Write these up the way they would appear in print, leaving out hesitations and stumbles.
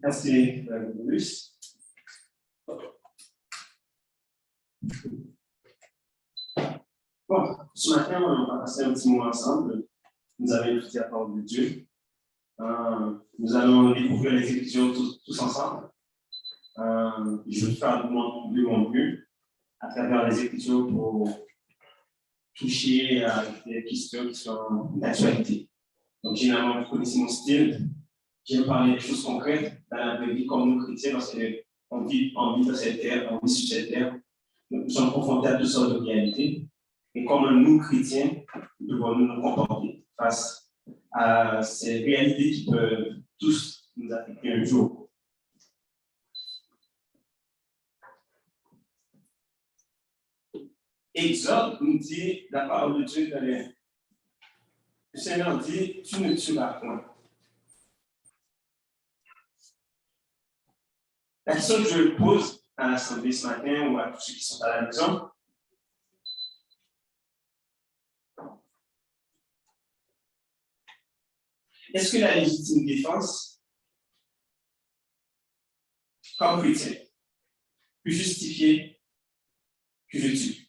Merci, Luce. Bon, ce matin, on va passer un petit moment ensemble. Nous avons étudié la parole de Dieu. Nous allons découvrir les Écritures tous ensemble. Je vais faire de mon mieux à travers les Écritures pour toucher à des questions qui sont d'actualité. Donc, généralement, vous connaissez mon style. J'aime parler des choses concrètes dans la vraie vie comme nous chrétiens, parce qu'on vit dans cette terre, on vit sur cette terre. Nous sommes confrontés à toutes sortes de réalités. Et comment nous, chrétiens, devons nous comporter face à ces réalités qui peuvent tous nous affecter un jour. Exode nous dit, la parole de Dieu, le Seigneur dit, tu ne tueras point. La question que je pose à l'Assemblée ce matin ou à tous ceux qui sont à la maison, est-ce que la légitime défense, comme chrétien, peut justifier que je tue?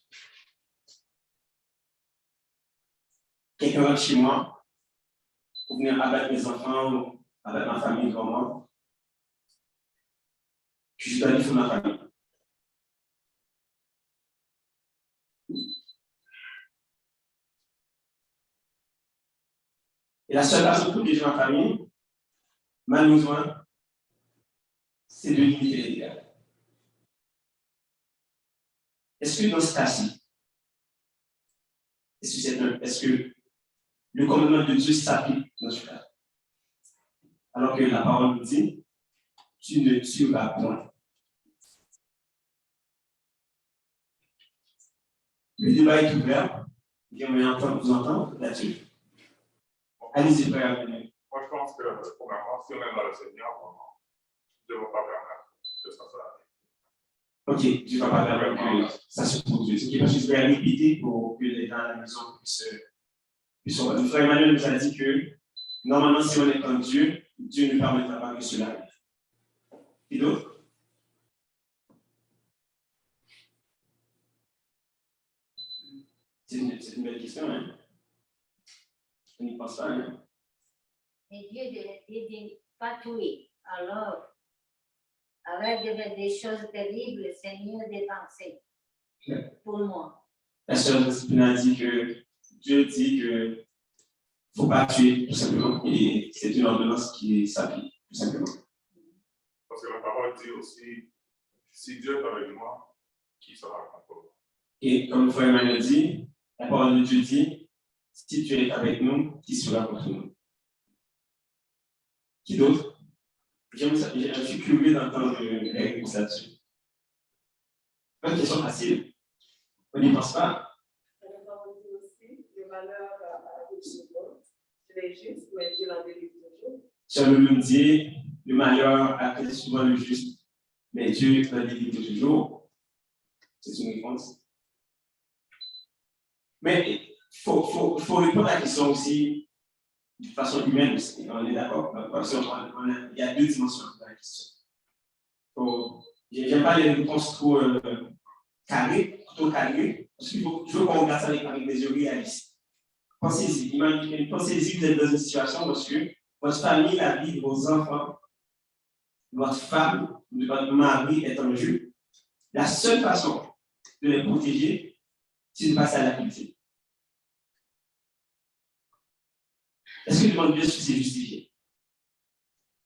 Quelqu'un rentre chez moi pour venir abattre mes enfants ou abattre ma famille comme moi, que je dois défendre ma famille. Et la seule façon pour protéger ma famille, malheureusement, c'est de limiter les dégâts. Est-ce que dans ce cas-ci, est-ce que le commandement de Dieu s'applique dans ce cas? Alors que la parole nous dit, tu ne tueras point. Le débat est ouvert. J'aimerais vous entendre là-dessus. Allez-y, frère. Moi, je pense que, premièrement, si on est dans le Seigneur, Dieu ne va pas permettre que ça s'arrête. Ok, Dieu ne va pas permettre que ça se produise. Ok, parce que je vais répéter pour que les gens à la maison puissent voir. Le frère Emmanuel nous a dit que, normalement, si on est en Dieu, Dieu ne permettra pas que cela arrive. Et d'autres? C'est une belle question, hein? On n'y pense pas, hein? Et Dieu ne dit pas tuer. Alors, avec des choses terribles, c'est mieux de penser. Pour moi. La sœur Joséphine dit que Dieu dit qu'il ne faut pas tuer, tout simplement. Et c'est une ordonnance qui s'applique, tout simplement. Parce que la parole dit aussi, si Dieu est avec moi, qui sera contre moi? Et comme le frère Emmanuel dit, la parole de Dieu dit, si Dieu est avec nous, qui sera contre nous? Qui d'autre? Je suis curieux d'entendre les réponses là-dessus. Pas une question facile. On n'y pense pas. La parole dit aussi, le malheur arrive souvent. Tu es juste, mais Dieu l'en délivre toujours. Sur le dit, le malheur arrive souvent le juste, mais Dieu l'en délivre toujours. C'est une réponse. Mais il faut répondre à la question aussi de façon humaine aussi. On est d'accord? Parce qu'il y a deux dimensions dans la question. Je n'aime pas les réponses trop carrées, parce que je veux qu'on regarde ça avec des yeux réalistes. Pensez-y, pensez-y, vous êtes dans une situation parce que votre famille, la vie de vos enfants, votre femme, votre mari est en jeu. La seule façon de les protéger, c'est de passer à l'activité. Est-ce que demande Dieu si c'est justifié?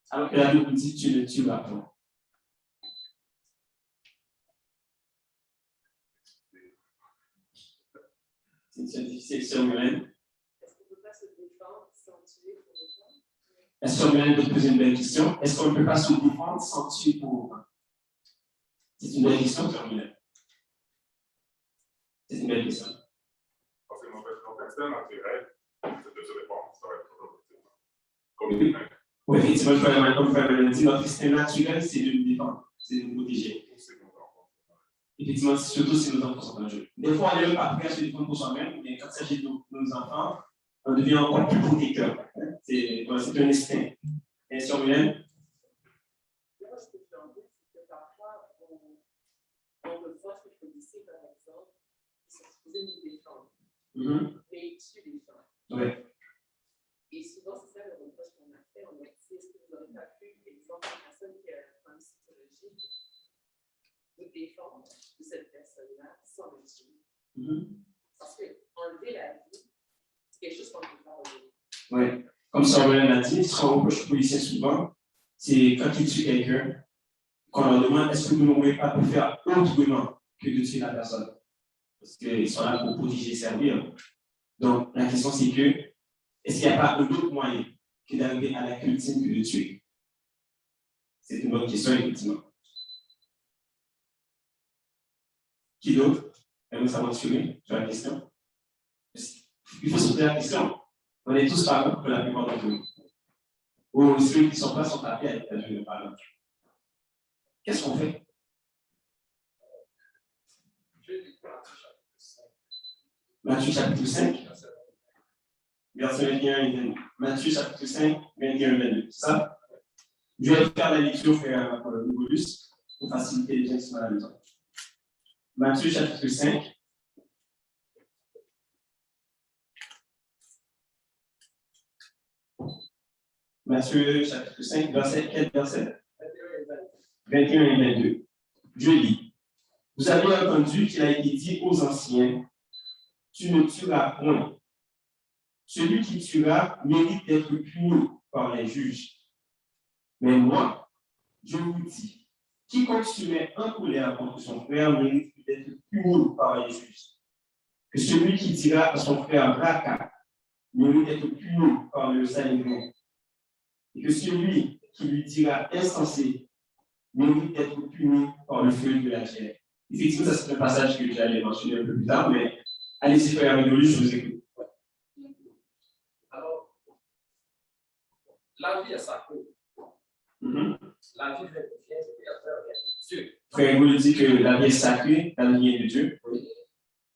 Alors que la Bible dit tu ne tueras pas. C'est une difficile sur Mylène. Est-ce qu'on ne peut pas se défendre sans tuer pour autant? La sœur Mylène peut poser une belle question. Est-ce qu'on ne peut pas se défendre sans tuer pour autant? C'est une belle question, sœur Mylène. C'est une belle question. Parce que notre instinct naturel, c'est de se défendre, ça va être toujours comme oui. Oui, effectivement, comme le frère Mylène dit, notre instinct naturel, c'est de nous défendre, c'est de nous protéger. Effectivement, surtout si nos enfants sont en jeu. Des fois, on n'est même pas prêt à se défendre pour soi-même, mais quand il s'agit de nos enfants, on devient encore plus protecteur. C'est un instinct. Et sur Mylène? mais il tue des gens. Oui. Et souvent, c'est ça le reproche qu'on a fait. On a dit, est-ce que vous n'aurez pas pu, exemple, une personne qui a un problème psychologique, vous défendre de cette personne-là sans le tuer? Parce que enlever la vie, c'est quelque chose qu'on ne peut pas enlever. Oui. Comme ça, on l'a dit, ce qu'on reproche aux policiers souvent, c'est quand ils tuent quelqu'un, qu'on leur demande est-ce que vous n'aurez pas pu faire autrement que de tuer la personne? Parce qu'ils sont là pour protéger et servir. Donc, la question, c'est que est-ce qu'il n'y a pas un autre moyen que d'arriver à la cultime que de tuer? C'est une bonne question, effectivement. Qui d'autre aimerait s'aventurer sur la question? Il faut se poser la question. On est tous parents pour la plupart d'entre nous. Ou ceux qui ne sont pas sont appelés à être de parents. Qu'est-ce qu'on fait? Matthieu chapitre 5, verset 21 et 22. Matthieu chapitre 5, 21 et 22. C'est ça? Je vais faire la lecture pour le Nicolas pour faciliter les gens qui sont à la maison. Matthieu chapitre 5. Matthieu chapitre 5, verset 4, verset 21 et 22. Je lis. Vous avez entendu qu'il a été dit aux anciens, tu ne tueras point. Celui qui tuera mérite d'être puni par les juges. Mais moi, je vous dis, quiconque se met en colère contre son frère mérite d'être puni par les juges. Que celui qui dira à son frère raca mérite d'être puni par le Sanhédrin. Et que celui qui lui dira insensé mérite d'être puni par le feu de la chair. Effectivement, ça c'est un passage que j'allais mentionner un peu plus tard, mais allez-y, frère Rigoli, je vous écoute. Alors, la vie est sacrée. La vie vient du Créateur, vient de Dieu. Frère Rigoli dit que la vie est sacrée, la vie vient de Dieu. Oui.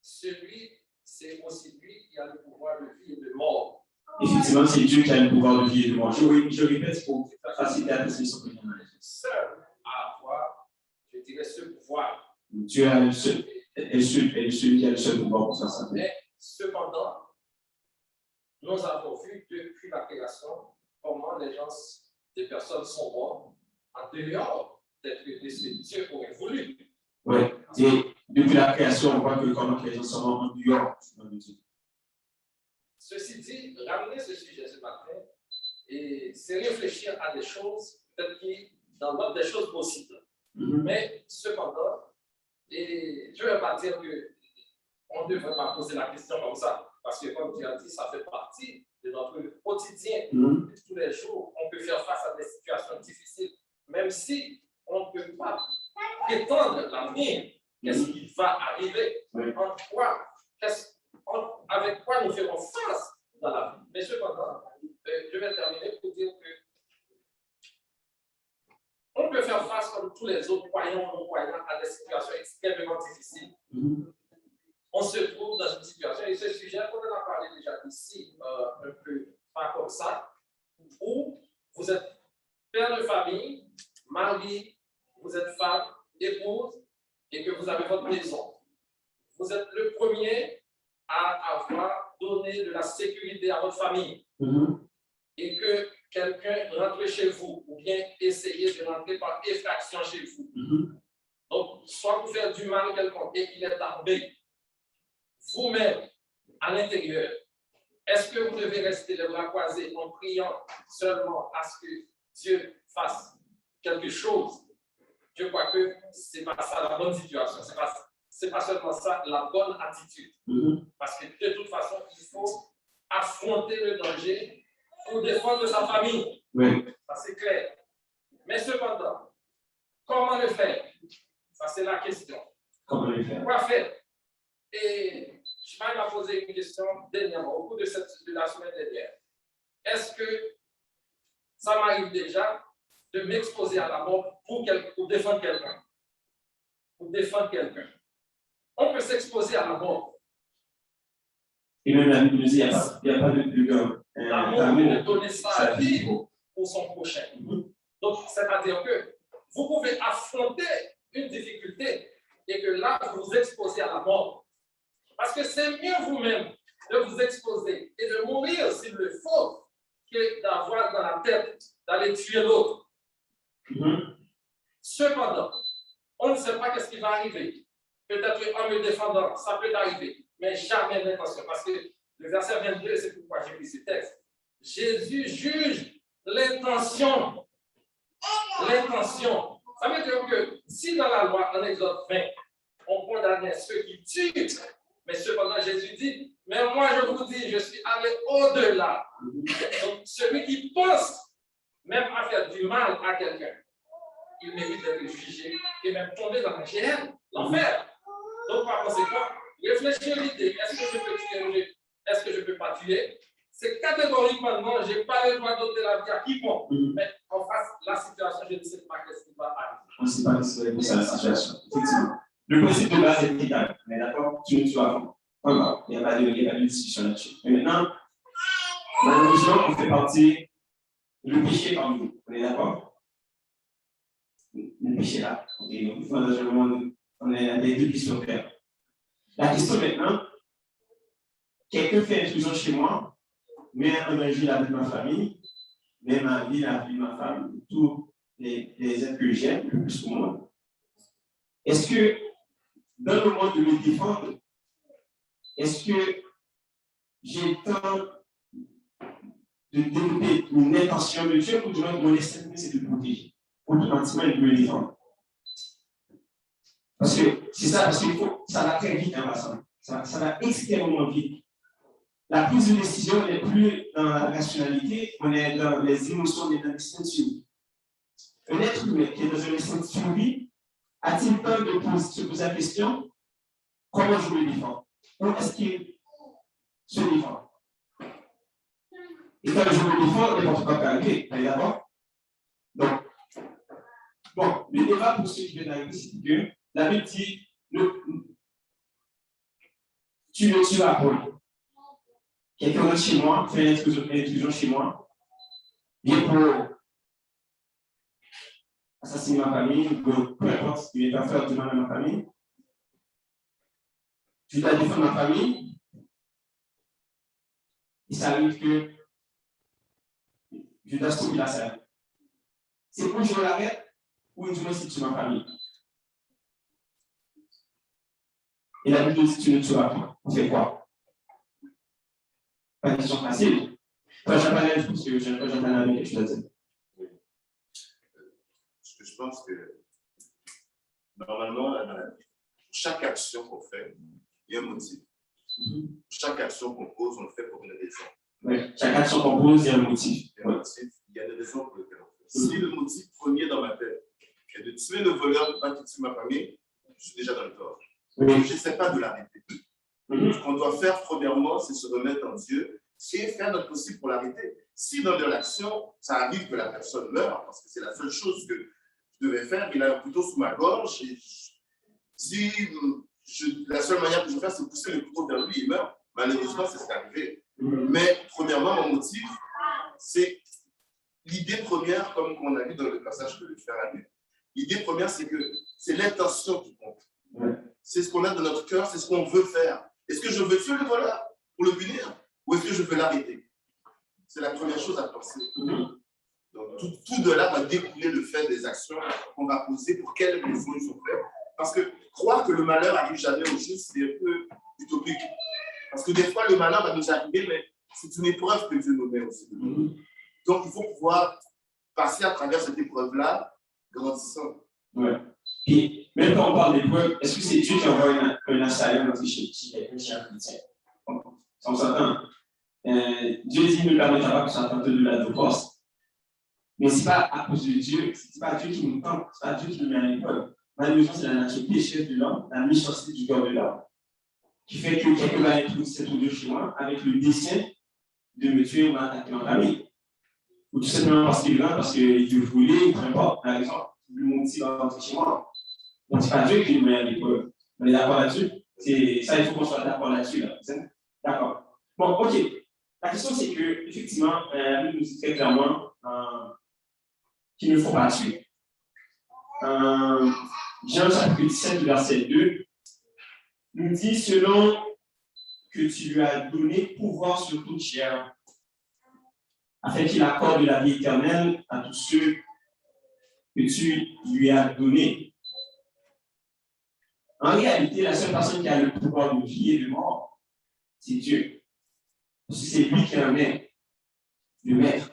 Celui, c'est aussi lui qui a le pouvoir de vie et de mort. Effectivement, c'est Dieu qui a le pouvoir de vie et de mort. Je répète pour faciliter la transmission que j'en ai. Seul à avoir, je dirais, ce pouvoir. Dieu a le seul, est celui qui a le seul pouvoir pour faire ça. Mais cependant, nous avons vu depuis la création comment les gens, des personnes sont mortes en dehors d'être laissés. Dieu aurait voulu. Oui, et depuis la création, on voit que comment les gens sont morts en dehors de Dieu. Ceci dit, ramener ce sujet ce matin, et c'est réfléchir à des choses, peut-être qui, dans l'ordre des choses possibles. Mais cependant, et je ne vais pas dire qu'on ne devrait pas poser la question comme ça, parce que comme tu as dit, ça fait partie de notre quotidien. Tous les jours, on peut faire face à des situations difficiles, même si on ne peut pas prétendre l'avenir. Qu'est-ce qui va arriver? Avec quoi nous ferons face dans la vie? Mais cependant, je vais terminer pour dire que on peut faire face comme tous les autres croyants ou non-croyants à des situations extrêmement difficiles. On se trouve dans une situation, et ce sujet, on en a parlé déjà ici, un peu pas comme ça, où vous êtes père de famille, mari, vous êtes femme, épouse, et que vous avez votre maison. Vous êtes le premier à avoir donné de la sécurité à votre famille. Et que quelqu'un rentre chez vous, ou bien essayer de rentrer par effraction chez vous. Donc, soit vous faites du mal quelconque et qu'il est armé, vous-même, à l'intérieur, est-ce que vous devez rester les bras croisés en priant seulement à ce que Dieu fasse quelque chose? Je crois que ce n'est pas ça la bonne situation, ce n'est pas seulement ça la bonne attitude. Parce que de toute façon, il faut affronter le danger pour défendre sa famille. Oui. Ça, c'est clair. Mais cependant, comment le faire? Ça, c'est la question. Comment le faire? Quoi faire? Et je m'a posé une question dernièrement, au cours de la semaine dernière. Est-ce que ça m'arrive déjà de m'exposer à la mort pour défendre quelqu'un? Pour défendre quelqu'un. On peut s'exposer à la mort. Et même la Bible nous dit, il n'y a pas de plus grand. L'amour de donner sa vie pour son prochain. Donc, c'est-à-dire que vous pouvez affronter une difficulté et que là, vous vous exposez à la mort. Parce que c'est mieux vous-même de vous exposer et de mourir s'il le faut, que d'avoir dans la tête d'aller tuer l'autre. Cependant, on ne sait pas qu'est-ce qui va arriver. Peut-être en me défendant, ça peut arriver, mais jamais l'intention. Parce que le verset 22, c'est pourquoi j'ai pris ce texte. Jésus juge l'intention. L'intention. Ça veut dire que si dans la loi, en Exode 20, on condamnait ceux qui tuent, mais cependant Jésus dit, mais moi je vous dis, je suis allé au-delà. Donc celui qui pense même à faire du mal à quelqu'un, il mérite d'être jugé et même tomber dans la géhenne, l'enfer. Donc par conséquent, réfléchir l'idée, est-ce que je peux tuer, est-ce que je ne peux pas tuer? C'est catégoriquement non, je n'ai pas le droit d'ôter la vie à quiconque. Mais en face de la situation, je ne sais pas ce qui va arriver. On ne sait pas ce qui va arriver à la situation. Effectivement. Le principe de base est égal. On est d'accord? Tu ne tues pas. Il n'y a pas de discussion là-dessus. Mais maintenant, malheureusement, on fait partie du péché parmi nous. On est d'accord? Le péché là. Okay. Donc, dans un moment, on a des deux questions claires. La question maintenant, quelqu'un fait intrusion chez moi, met en danger la vie de ma famille, met ma vie, la vie de ma femme, tous les êtres que j'aime, le plus au monde. Est-ce que, dans le monde de me défendre, est-ce que j'ai le temps de développer une intention de Dieu ou du moins mon instinct, c'est de me protéger? Automatiquement, il peut me défendre. Parce que c'est ça, parce qu'il faut, ça va très vite, hein, ça va extrêmement vite. La prise de décision n'est plus dans la rationalité, on est dans les émotions, on est dans l'instinct de survie. Un être humain qui est dans un instinct de survie a-t-il le temps de se poser la question comment je me défends? Ou est-ce qu'il se défend? Et quand je me défends, n'importe quoi peut arriver, vous d'accord? Donc, bon, le débat pour ceux qui viennent d'arriver, c'est que la Bible dit tu ne tueras point. Quelqu'un rentre chez moi, fait une intrusion chez moi, vient pour assassiner ma famille, peu importe, il vient faire du mal à ma famille. Je dois défendre ma famille. Il s'arrive que je dois stopper la scène. C'est pour que je l'arrête ou du moins si tu ma famille. Et la Bible dit tu ne tueras pas. On fait quoi? Pas une question facile. Toi, j'appelle parce que j'appelle avec quelque chose à dire. Je pense que normalement, pour chaque action qu'on fait, il y a un motif. Chaque action qu'on pose, on le fait pour une raison. Oui, chaque action qu'on pose, il y a un motif. Il y a un motif, il y a des raisons pour lesquelles on fait. Si le motif premier dans ma tête est de tuer le voleur, de ne pas tuer ma famille, je suis déjà dans le tort. Je n'essaie pas de l'arrêter. Ce qu'on doit faire, premièrement, c'est se remettre en Dieu et faire notre possible pour l'arrêter. Si dans de l'action, ça arrive que la personne meure, parce que c'est la seule chose que je devais faire, il a un couteau sous ma gorge, et la seule manière que je fais, c'est de pousser le couteau vers lui, il meurt. Malheureusement, c'est ce qui est arrivé. Mais premièrement, mon motif, c'est l'idée première, comme on a vu dans le passage que le frère a lu, l'idée première, c'est que c'est l'intention qui compte. C'est ce qu'on a dans notre cœur, c'est ce qu'on veut faire. Est-ce que je veux tuer le voleur pour le punir ou est-ce que je veux l'arrêter? C'est la première chose à penser. Donc, tout de là va découler le fait des actions qu'on va poser, pour quelles raisons ils sont faites. Parce que croire que le malheur n'arrive jamais au juste, c'est un peu utopique. Parce que des fois, le malheur va nous arriver, mais c'est une épreuve que Dieu nous met aussi. Donc, il faut pouvoir passer à travers cette épreuve-là, grandissant. Ouais. Et même quand on parle d'épreuve, est-ce que c'est Dieu qui envoie un assaillant dans chez quelqu'un qui est un chrétien? On s'entend. Dieu dit ne permettra pas que ça tente de la force. Mais ce n'est pas à cause de Dieu, ce n'est pas Dieu qui nous tente, ce n'est pas Dieu qui nous met à l'épreuve. Malheureusement, c'est la nature pécheresse de l'homme, la méchanceté du cœur de l'homme, qui fait que quelqu'un va être introduit chez moi avec le dessein de me tuer ou m'attaquer en famille. Ou tout simplement parce qu'il est là, parce qu'il veut voler, peu importe, par exemple, le motif va rentrer chez moi. Donc, ce n'est pas Dieu qui nous met à l'épreuve. On est d'accord là-dessus? C'est ça, il faut qu'on soit d'accord là-dessus. Là. D'accord. Bon, ok. La question, c'est que, effectivement, la Bible nous dit très clairement qu'il ne faut pas tuer. Jean chapitre 17, verset 2, nous dit selon que tu lui as donné pouvoir sur toute chair, afin qu'il accorde la vie éternelle à tous ceux que tu lui as donnés. En réalité, la seule personne qui a le pouvoir de vie et de mort, c'est Dieu. Parce que c'est lui qui en est le maître.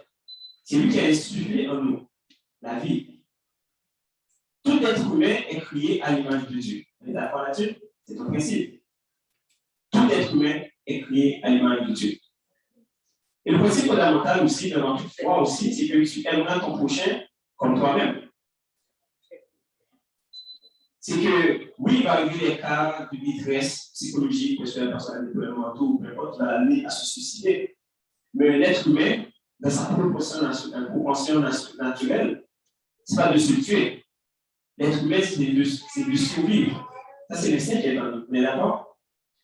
C'est lui qui a institué en nous la vie. Tout être humain est créé à l'image de Dieu. Vous êtes d'accord là-dessus? C'est un principe. Tout être humain est créé à l'image de Dieu. Et le principe fondamental aussi, dans toute foi aussi, c'est que tu aimeras ton prochain comme toi-même. C'est que, oui, il va arriver des cas de détresse psychologique, parce que la personne a des problèmes mentaux, peu importe, qui va l'amener à se suicider. Mais l'être humain, dans sa proportion naturelle, ce n'est pas de se tuer. L'être humain, c'est de survivre. Ça, c'est l'instinct qui est dans nous. On est d'accord?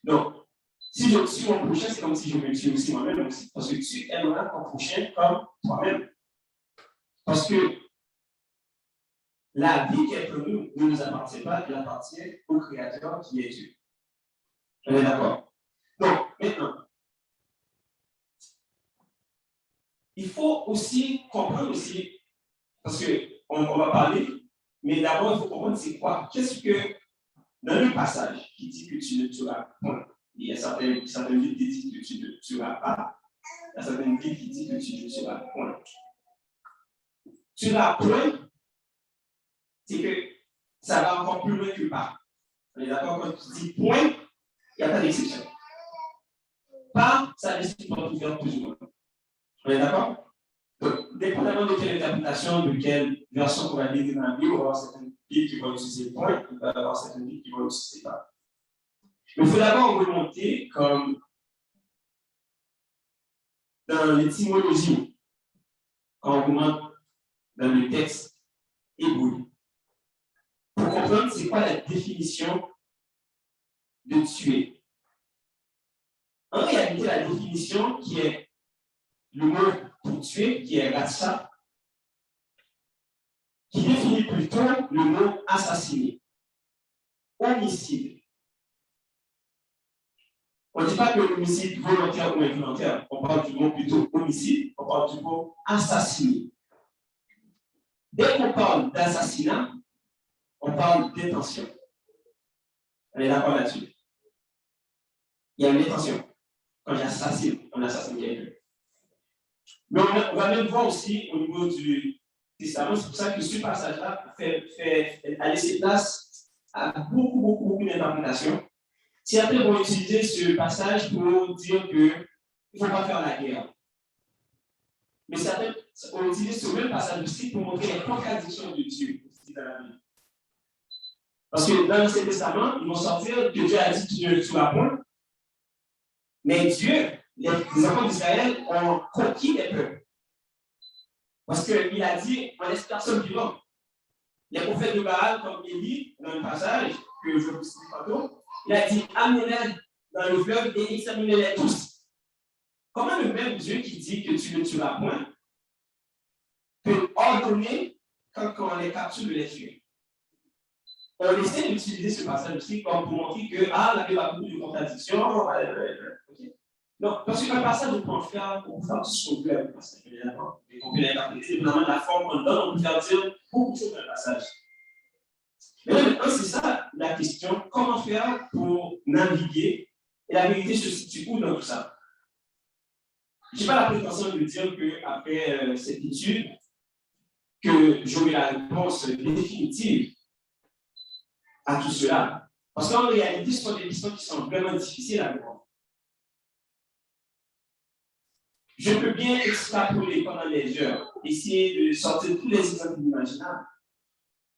Donc, si je tue mon prochain, c'est comme si je me tue aussi moi-même aussi. Parce que tu aimeras ton prochain comme toi-même. Parce que la vie qui est pour nous ne nous appartient pas, elle appartient au Créateur qui est Dieu. On est d'accord? Donc, maintenant, il faut aussi comprendre aussi, parce qu'on va parler, mais d'abord, il faut comprendre c'est quoi. Qu'est-ce que, dans le passage qui dit que tu ne tueras point, il y a certaines Bibles qui disent que tu ne tueras pas, il y a certaines Bibles qui disent que tu ne tueras point. Tueras point, c'est que ça va encore plus loin que pas. On est d'accord? Quand tu dis point, il n'y a pas d'exception. Pas, ça laisse une porte ouverte plus ou moins. On est d'accord? Donc, dépendamment de quelle interprétation, de quelle version qu'on va lire dans la Bible, on va avoir certaines Bibles qui vont utiliser point, il va y avoir certaines Bibles qui vont utiliser pas. Mais il faut d'abord remonter comme dans l'étymologie, quand on remonte dans le texte hébreu, pour comprendre c'est quoi la définition de tuer. En réalité, la définition qui est le mot pour tuer, qui est ratsa, qui définit plutôt le mot assassiner, homicide. On ne dit pas que l'homicide volontaire ou involontaire, on parle du mot plutôt homicide, on parle du mot assassiner. Dès qu'on parle d'assassinat, on parle d'intention. On est d'accord là-dessus. Il y a une intention. Quand j'assassine, on assassine quelqu'un. Mais on va même voir aussi au niveau du Testament, c'est pour ça que ce passage-là a laissé place à beaucoup d'interprétations. Certains vont utiliser ce passage pour dire qu'il ne faut pas faire la guerre. Mais certains vont utiliser ce même passage aussi pour montrer les contradictions de Dieu dans la Bible. Parce que dans l'Ancien Testament, ils vont sortir que Dieu a dit que tu ne tueras point. Mais Dieu, les enfants d'Israël ont conquis les peuples. Parce qu'il a dit, on laisse personne vivant. Les prophètes de Baal, comme Élie, dans le passage que je vous cite tantôt, il a dit, amenez-les dans le fleuve et examinez-les tous. Comment le même Dieu qui dit que tu ne tueras point peut ordonner quand on les capture de les tuer? On essaie d'utiliser ce passage aussi comme pour montrer que la Bible a beaucoup de contradictions. Okay. Non, parce qu'un passage, on peut en faire tout ce qu'on veut avec le passage, évidemment. Et on peut l'interpréter, évidemment, de la forme qu'on donne, on peut faire dire beaucoup de choses dans le passage. Mais là, maintenant, c'est ça la question. Comment faire pour naviguer? Et la vérité se situe où dans tout ça? Je n'ai pas la prétention de dire qu'après cette étude, que j'aurai la réponse définitive à tout cela. Parce qu'en réalité, ce sont des questions qui sont vraiment difficiles à répondre. Je peux bien extrapoler pendant des heures, essayer de sortir tous les exemples imaginables.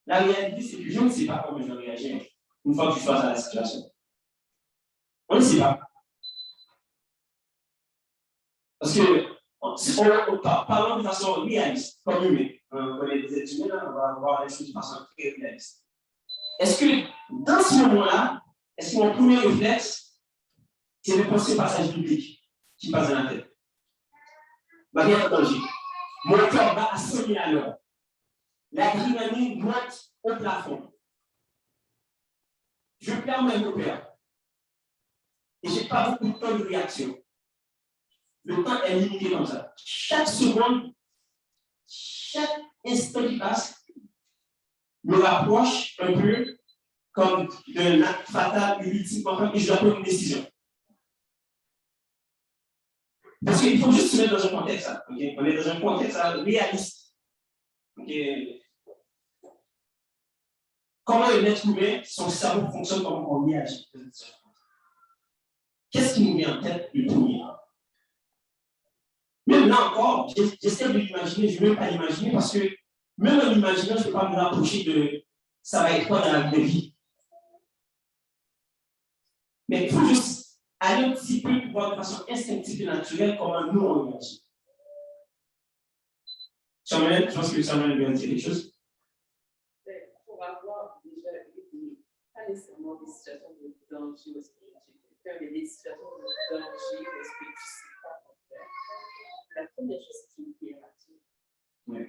La réalité, c'est que je ne sais pas comment je vais réagir une fois que je suis face à la situation. On ne sait pas. Parce que, si on parle de façon réaliste, comme humain, on connaît des êtres humains, on va voir les choses de façon très réaliste. Est-ce que, dans ce moment-là, est-ce que mon premier réflexe, c'est de penser au passage biblique qui passe dans la tête? Ma vie est en danger. Mon cœur va à 100 000 à l'heure. L'adrénaline monte au plafond. Je perds mes repères. Et je n'ai pas beaucoup de temps de réaction. Le temps est limité comme ça. Chaque seconde, chaque instant qui passe, me rapproche un peu comme d'un acte fatal, ultime, et je dois prendre une décision. Parce qu'il faut juste se mettre dans un contexte. Hein, okay? On est dans un contexte réaliste. Okay? Comment un être humain, son cerveau fonctionne, comment on réagit. Qu'est-ce qui nous vient en tête le premier? Même là encore, j'essaie de l'imaginer, je ne veux même pas l'imaginer parce que même en l'imaginant, je ne peux pas me rapprocher de ça va être quoi dans la vie. Mais il faut juste aller un petit peu pour voir de façon instinctive et naturelle comment nous on réagit. Samuel, je pense que Samuel veut dire quelque chose. Pour avoir déjà eu pas nécessairement des situations de danger où est-ce que j'ai quelqu'un, mais des situations de danger où est-ce que tu ne sais pas quoi faire. La première chose qui me vient à Dieu. Oui.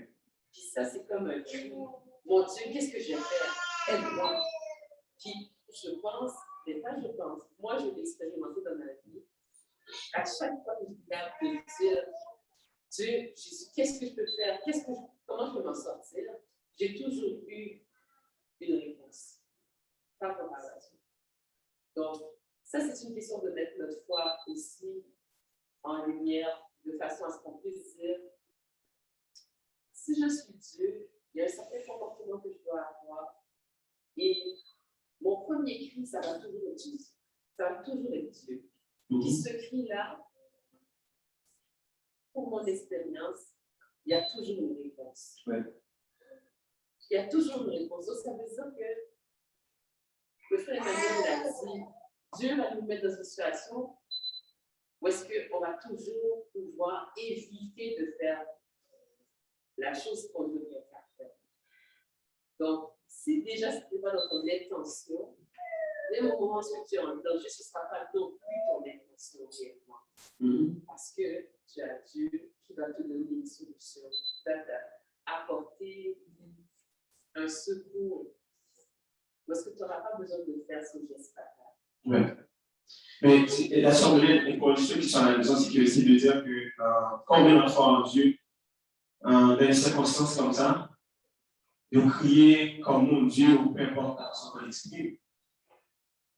Puis ça, c'est comme un cri. Mon Dieu, qu'est-ce que je vais faire? Aide-moi. Puis je pense, moi je l'ai expérimenté dans ma vie. À chaque fois que je regarde de dire, Dieu, Jésus, qu'est-ce que je peux faire? Comment je peux m'en sortir? J'ai toujours eu une réponse par rapport à Dieu. Donc, ça, c'est une question de mettre notre foi aussi en lumière, de façon à ce qu'on puisse dire, si je suis Dieu, il y a un certain comportement que je dois avoir. Et mon premier cri, ça va toujours être Jésus. Ça va toujours être Dieu. Puis ce cri-là, pour mon expérience, il y a toujours une réponse. Ouais. Il y a toujours une réponse. Donc, ça veut dire que le frère Emmanuel l'a dit, Dieu va nous mettre dans une situation où est-ce qu'on va toujours pouvoir éviter de faire la chose qu'on devrait faire. Donc, si déjà ce n'était pas dans ton intention, même au moment où tu es en danger, ce ne sera pas non plus ton intention réellement. Parce que tu as Dieu qui va te donner une solution, qui va t'apporter un secours. Parce que tu n'auras pas besoin de faire ce geste fatal. Oui. Mais la sœur Belène, pour ceux qui sont à la maison, c'est de dire que quand on met notre foi en Dieu, dans des circonstances comme ça, de crier comme mon Dieu ou peu importe la façon qu'on l'exprime,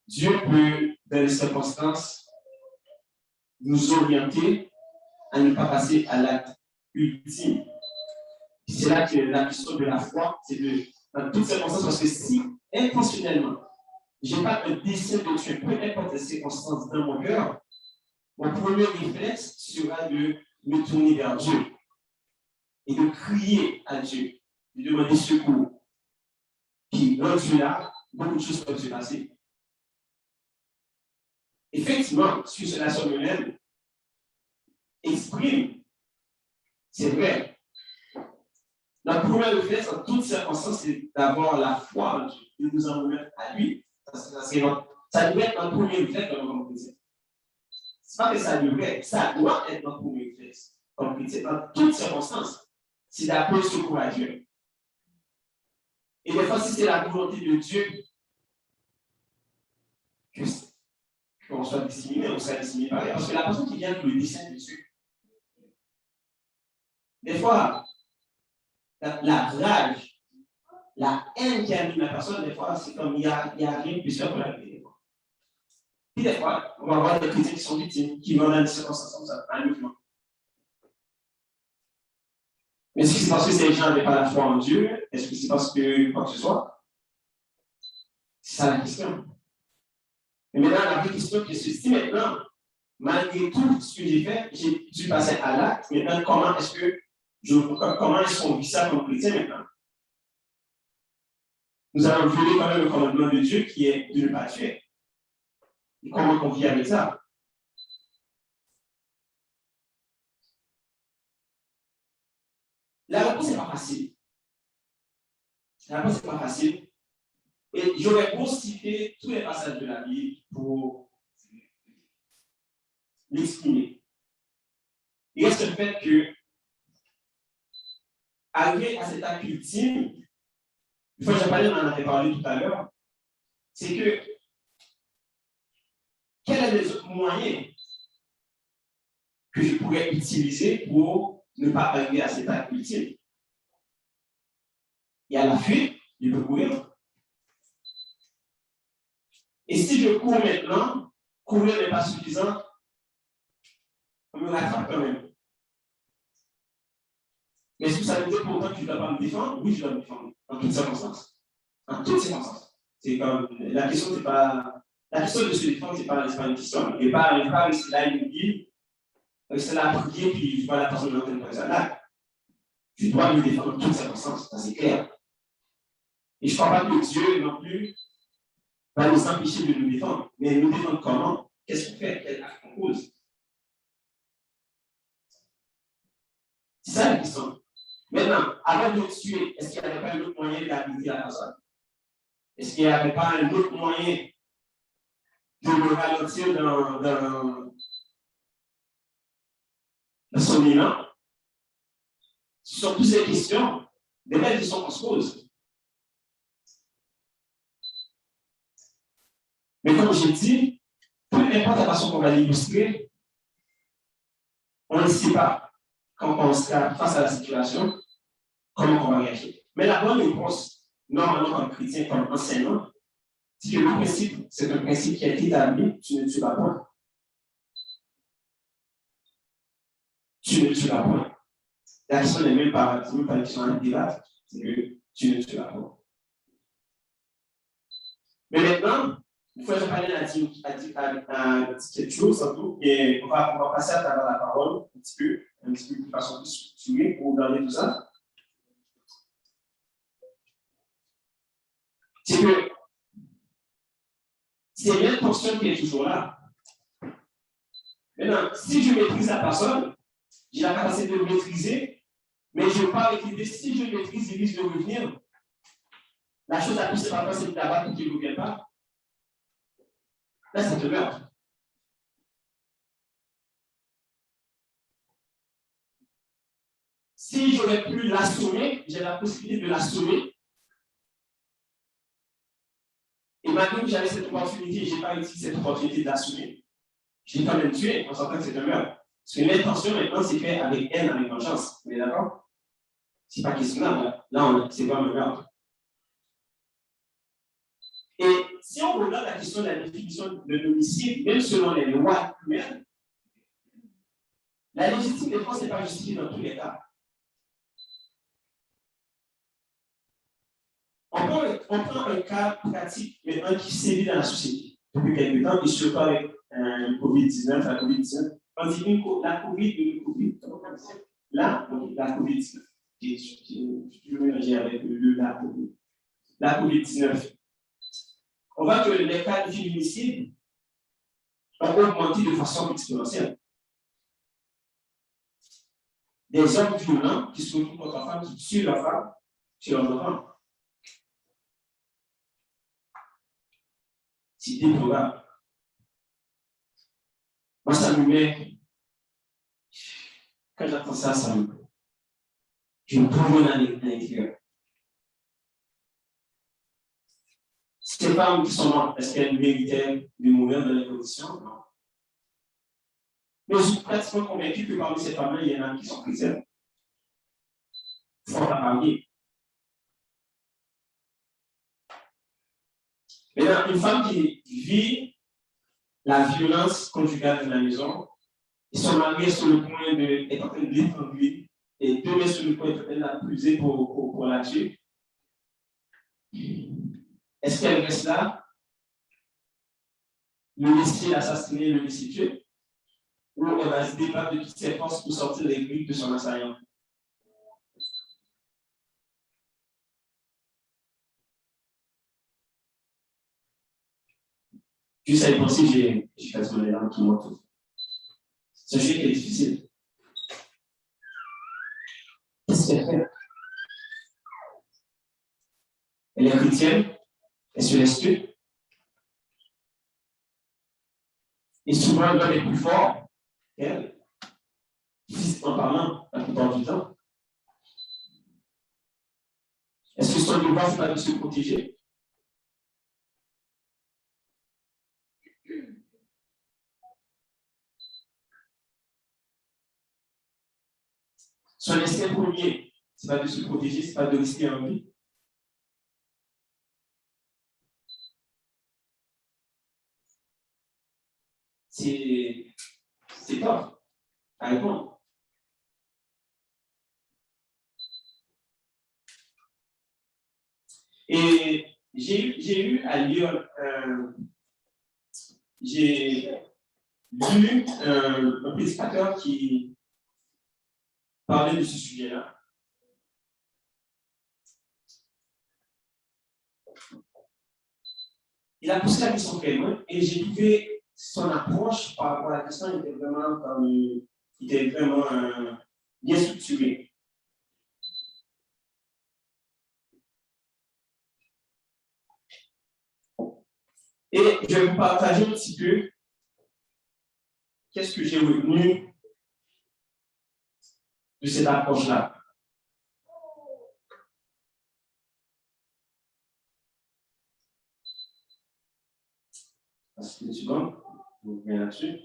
Dieu peut, dans les circonstances, nous orienter à ne pas passer à l'acte ultime. C'est là que la question de la foi, c'est dans toutes circonstances, parce que si intentionnellement, je n'ai pas un dessein de tuer, peu importe les circonstances dans mon cœur, mon premier réflexe sera de me tourner vers Dieu et de crier à Dieu, de demander secours. Puis, rendu là, beaucoup de choses peuvent se passer. Effectivement, ce que cela sur nous-mêmes exprime, c'est vrai. Notre premier réflexe en toutes circonstances, c'est d'avoir la foi en Dieu, de nous en remettre à lui. Ça devrait être notre premier réflexe comme chrétien. Ce n'est pas que ça devrait, ça doit être notre premier réflexe comme chrétien. Dans toutes circonstances, c'est d'appeler secours à Dieu. Et des fois, si c'est la volonté de Dieu qu'on soit disséminé, on sera disséminé pareil. Parce que la personne qui vient avec le dessein de Dieu, des fois, la rage, la haine qui anime la personne, des fois, c'est comme il y a rien de plus sûr que la vérité. Puis des fois, on va avoir des chrétiens qui sont victimes, qui vont dans des circonstances comme ça, uniquement. Mais est-ce que c'est parce que ces gens n'avaient pas la foi en Dieu? Est-ce que c'est parce que quoi que ce soit? C'est ça la question. Et maintenant, la vraie question est ceci, maintenant, malgré tout ce que j'ai fait, j'ai dû passer à l'acte. Maintenant, comment est-ce qu'on vit ça comme chrétien maintenant? Nous allons violer quand même le commandement de Dieu qui est de ne pas tuer. Et comment on vit avec ça? La réponse n'est pas facile. La réponse n'est pas facile. Et j'aurais beau citer tous les passages de la Bible pour l'exprimer. Il reste le fait que, arrivé à cet acte ultime, une fois que on en avait parlé tout à l'heure, c'est que quels sont les autres moyens que je pourrais utiliser pour ne pas arriver à cet acte ultime? Il y a la fuite, je peux courir. Et si je cours maintenant, courir n'est pas suffisant, on me rattrape quand même. Mais est-ce que ça veut dire pourtant que je ne dois pas me défendre? Oui, je dois me défendre, en toutes circonstances. En toutes circonstances. C'est comme, la question, c'est pas. La question de se défendre, c'est pas une question. Je ne vais pas rester là et me dire, c'est là à prier, puis je vois la personne dans une personne là. Je dois me défendre en toutes circonstances, ça c'est clair. Et je ne crois pas que Dieu non plus va nous empêcher de nous défendre. Mais nous défendre comment? Qu'est-ce qu'on fait? Quel acte on pose? C'est ça la question. Maintenant, avant de tuer, est-ce qu'il n'y avait pas un autre moyen d'habiliter la personne? Est-ce qu'il n'y avait pas un autre moyen de le ralentir dans son élan? Ce sont toutes ces questions, des belles questions qu'on se pose. Mais comme j'ai dit, peu importe la façon qu'on va l'illustrer, on ne sait pas, quand on sera face à la situation, comment on va réagir. Mais la bonne réponse, normalement, comme chrétien, comme enseignant, c'est que le principe, c'est un principe qui a été établi, tu ne tueras pas. Tu ne tueras pas. La question n'est même pas une question à débattre, c'est que tu ne tueras pas. Mais maintenant, il faut que parler à quelque chose, surtout, et on va passer à travers la parole un petit peu de façon plus structurée pour regarder tout ça. C'est que c'est bien l'intention qui est toujours là. Maintenant, si je maîtrise la personne, j'ai la capacité de le maîtriser, mais je pars avec l'idée, si je le maîtrise, il risque de revenir. La chose la plus importante, c'est de l'abattre pour qu'il ne revienne pas. Là, c'est de meurtre. Si j'aurais pu l'assommer, j'ai la possibilité de l'assommer. Et maintenant que j'avais cette opportunité, je n'ai pas utilisé cette opportunité d'assommer. Je l'ai quand même tué, on s'entend que c'est un meurtre. Parce que l'intention maintenant, c'est fait avec haine, avec vengeance. Vous êtes d'accord? C'est pas questionnable. Là, c'est pas un meurtre. Et si on regarde la question de la définition de l'homicide, même selon les lois humaines, la légitime défense n'est pas justifiée dans tous les cas. On prend un cas pratique, mais un qui sévit dans la société depuis quelques temps, et surtout avec le COVID-19, la COVID-19. On dit la COVID, la COVID-19. Je vais mélanger avec la COVID. La COVID-19. On voit que les cas de féminicide ont augmenté de façon exponentielle. Des hommes violents qui se retrouvent contre leurs femmes, qui tuent leurs femmes, tuent leurs enfants. C'est déplorable. Moi, ça me met. Quand j'entends ça, ça me. Je me promène à l'intérieur. Ces femmes qui sont mortes, est-ce qu'elles méritaient de mourir dans les conditions? Non. Mais je suis pratiquement convaincu que parmi ces femmes-là, il y en a qui sont chrétiennes. Fort à parier. Maintenant, une femme qui vit la violence conjugale dans la maison, et son mari est sur le point est en train de l'étrangler, et deux mains sur le point est en train de l'accuser pour la tuer. Est-ce qu'elle reste là, le laisser l'assassiner, le laisser tuer, ou elle va se débattre de toutes ses forces pour sortir les griffes de son assaillant? Juste à y penser, j'ai fait son élan qui monte. C'est un sujet qui est difficile. Qu'est-ce qu'elle fait? Elle est chrétienne, elle se laisse tuer. Et souvent, l'homme est plus fort qu'elle, physiquement parlant, la plupart du temps. Est-ce que son devoir, c'est pas de se protéger? Son instinct premier, ce n'est pas de se protéger, ce n'est pas de rester en vie. C'est top à répondre. Et j'ai eu à lire, j'ai lu un prédicateur qui parlait de ce sujet-là. Il a poussé la question très loin et j'ai trouvé son approche par rapport à la question était vraiment bien structurée. Et je vais vous partager un petit peu qu'est-ce que j'ai retenu de cette approche-là. Une seconde, je reviens là-dessus.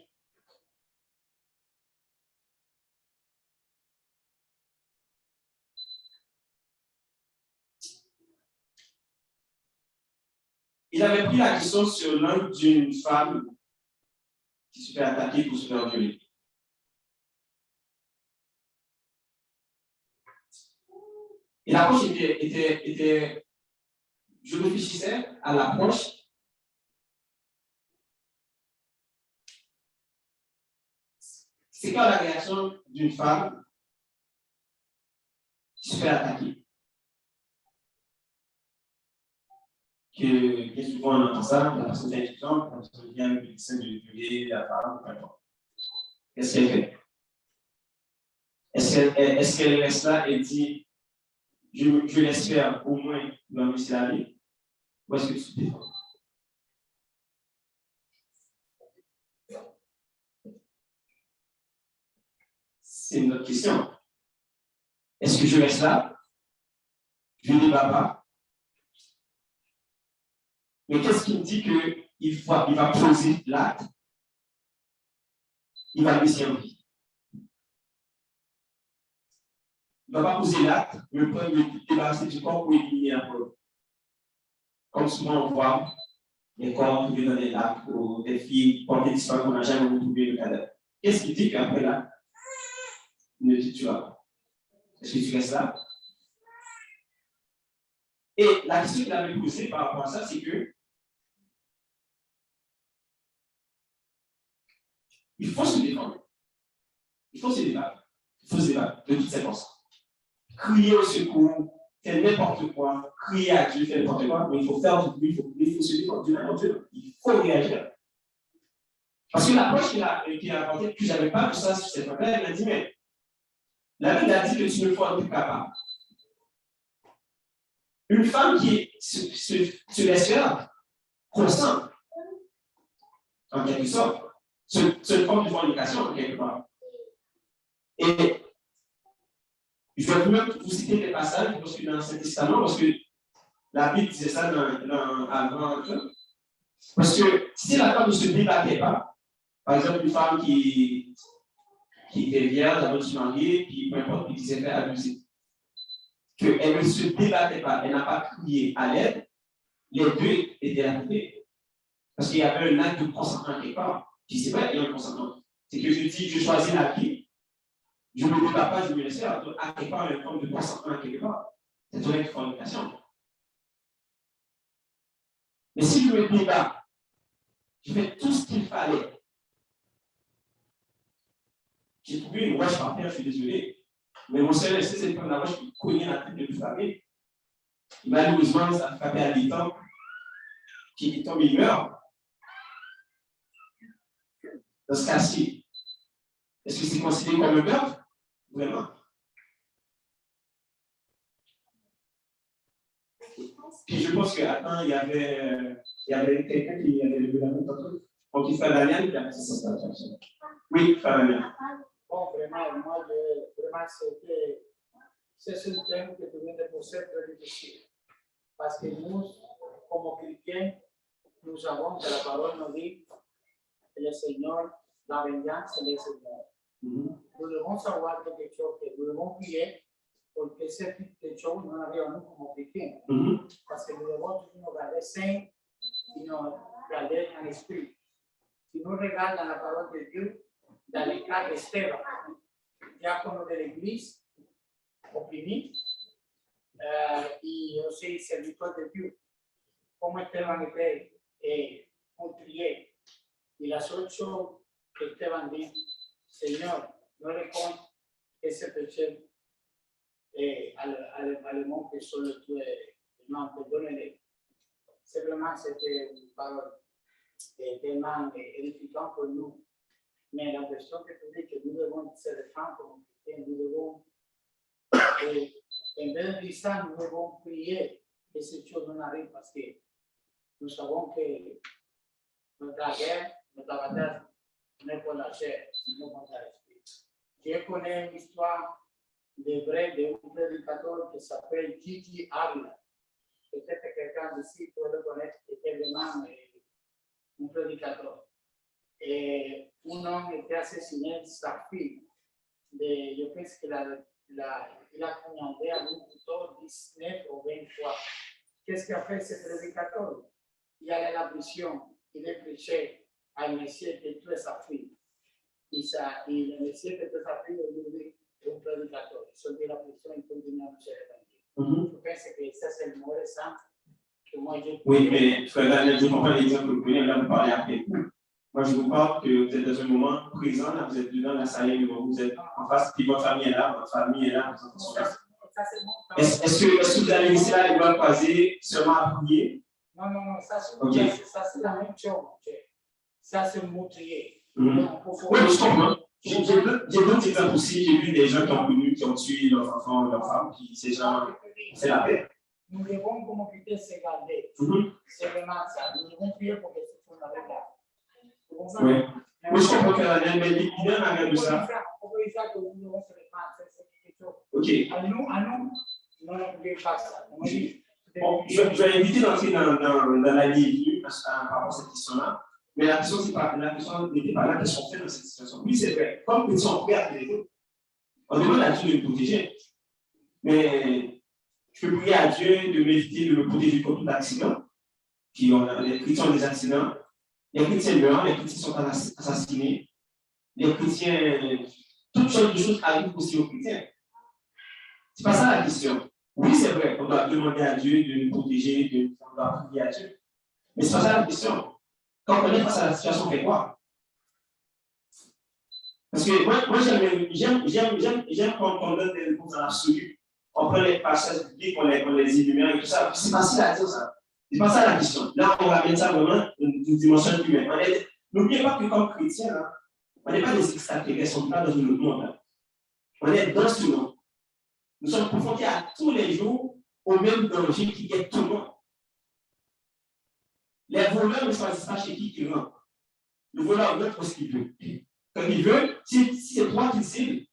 Il avait pris la question sur l'angle d'une femme qui se fait attaquer pour se faire violer. Et l'approche était, je réfléchissais à l'approche. C'est quoi la réaction d'une femme qui se fait attaquer? Que bien souvent on entend ça, la personne est intelligente, la personne vient avec le dessin de violer la femme, peu importe. Qu'est-ce qu'elle fait? Est-ce qu'elle reste là et dit je l'espère au moins dans le laisser aller? Ou est-ce que tu te défends? C'est une autre question. Est-ce que je reste là? Je ne débat pas. Mais qu'est-ce qui me dit qu'il va poser l'acte? Il va laisser en vie. Il ne va pas poser l'acte, mais le débarrasser du corps pour éliminer la preuve. Comme souvent on voit les corps trouvés dans des lacs ou des filles portées disparues qu'on n'a jamais retrouvé le cadavre. Qu'est-ce qui dit qu'après là, ne te tuera pas? Est-ce que tu restes là? Et la question qu'il avait posée par rapport à ça, c'est que il faut se défendre. Il faut se débattre. Il faut se débattre de toutes ces forces. Crier au secours, faire n'importe quoi, crier à Dieu, faire n'importe quoi, mais il faut faire du bruit, il faut se défendre du même Dieu. Il faut réagir. Parce que l'approche qu'il a apportée, que je n'avais pas vu ça sur cette fois-là, il m'a dit, mais la Bible a dit que tu ne faut plus capable. Une femme qui se laisse faire, consent, en quelque sorte. C'est une forme de fornication, quelque part. Et je vais même vous citer des passages, parce que dans l'Ancien Testament, parce que la Bible disait ça avant. Parce que si la femme ne se débattait pas, par exemple, une femme qui était vierge avant de se marier, puis peu importe, qui s'est fait abuser, qu'elle ne se débattait pas, elle n'a pas crié à l'aide, les deux étaient arrêtés. Parce qu'il y avait un acte de consentement quelque part. Puis c'est vrai, il y a un consentement. C'est que je dis, je choisis la vie, je ne me débat pas, je me laisse faire. À quelque part, il y a une forme de consentement quelque part. C'est une fornication. Mais si je me débat, je fais tout ce qu'il fallait. J'ai trouvé une roche par terre, je suis désolé. Mais mon seul essai, c'est de prendre la roche qui cognait la tête de me frapper. Malheureusement, ça a frappé à des temps qui tombe, il meurt. Dans ce cas-ci, est-ce que c'est considéré comme un meurtre? Vraiment. Puis je pense qu'attends, il y avait quelqu'un qui avait levé la main tantôt. Donc, il fait Daniel qui a fait ça. Oui, Daniel. Bon, vraiment, moi, c'est un thème que tu viens de poser très difficile. Parce que nous, comme chrétiens, nous savons que la parole nous dit que le Seigneur, la venganza del Señor. Nous devons savoir quelque chose que nous devons prier pour que ce type de choses nous arrivent à nous comme chrétiens. Parce que nous devons toujours nous garder saints et nous garder en esprit. Si nous regardons dans la parole de Dieu, dans le cas d'Esteban, diácono de l'Église, opprimé, y aussi serviteur de Dieu, como Esteban était meurtrier. Y la seule chose que Esteban dit, Seigneur, no le compte ese péché al monde que solo tú non, perdónele. Simplement, c'était une parole tellement édifiante pour nous. Mais la question que tu dis que nous devons se défendre comme chrétiens, nous devons, en vez de dire ça, nous devons prier que ces choses nous arrivent parce que nous savons que notre guerre, notre bataille n'est pas la chair, sinon contre l'esprit. Je connais une histoire de vrai d'un prédicateur qui s'appelle Gigi Ávila. Peut-être que quelqu'un d'ici peut le connaître, qui était vraiment un prédicateur. Et un homme était assassiné, sa fille. Je pense qu'il a commandé à un couteau 19 ou 20 fois. Qu'est-ce qu'a fait ce prédicateur? Il allait à la prison, il est prêché à un monsieur qui tue sa fille. Et le monsieur qui tue sa fille aujourd'hui est un prédicateur. Il sort de la prison et continue à prêcher l'évangile. Je pense que ça, c'est le mot récent que moi j'ai. Oui, mais frère Daniel, je comprends l'exemple que vous prenez, là vous parlez après coup. Moi, je vous parle que vous êtes dans un moment présent, là, vous êtes dedans, la salle, vous êtes en face, puis votre famille est là, vous êtes en face. Est-ce que vous allez laisser là, ils vont croiser seulement à prier? Non, ça c'est okay. Ça, c'est la même chose. Ça, c'est meurtrier. Oui, mais je comprends. J'ai d'autres exemples aussi. J'ai vu des gens qui ont connu, qui ont tué leurs enfants, leurs femmes, qui ces gens, c'est la paix. Nous devons, comme chrétiens, se garder. C'est vraiment ça. Nous devons prier pour que ce soit avec là. Oui. Oui, je comprends que mais l'idée n'a rien de ça. On peut dire ça que nous devons se défendre. C'est quelque chose. Ok. À nous, nous ne pouvons pas ça. Bon, je vais éviter d'entrer dans la ligne par rapport à cette question-là. Mais la question n'était pas là, qu'est-ce qu'on fait dans cette situation. Oui, c'est vrai. Comme nous sommes prêts à les autres, on demande à Dieu de nous protéger. Mais je peux prier à Dieu de m'éviter de me protéger contre tout accident. Puis les chrétiens ont des accidents. Les chrétiens meurent, les chrétiens sont assassinés. Les chrétiens, toutes sortes de choses arrivent aussi aux chrétiens. C'est pas ça la question. Oui, c'est vrai, on doit demander à Dieu de nous protéger, on doit prier à Dieu. Mais c'est pas ça la question. Quand on est face à la situation, on fait quoi? Parce que moi j'aime quand on donne des réponses en absolu. On prend les passages bibliques, on les énumère et tout ça. C'est facile à dire ça. C'est pas ça la question. Là, on va mettre ça vraiment une dimension humaine. N'oubliez pas que comme chrétien, hein, on n'est pas des extraterrestres, on n'est pas dans un autre monde. Hein. On est dans ce monde. Nous sommes confrontés à tous les jours au même danger qui guette tout le monde. Les voleurs ne choisissent pas chez qui ils rentrent. Le voleur rentre ce qu'il veut. Quand il veut, si c'est toi qui le cibles,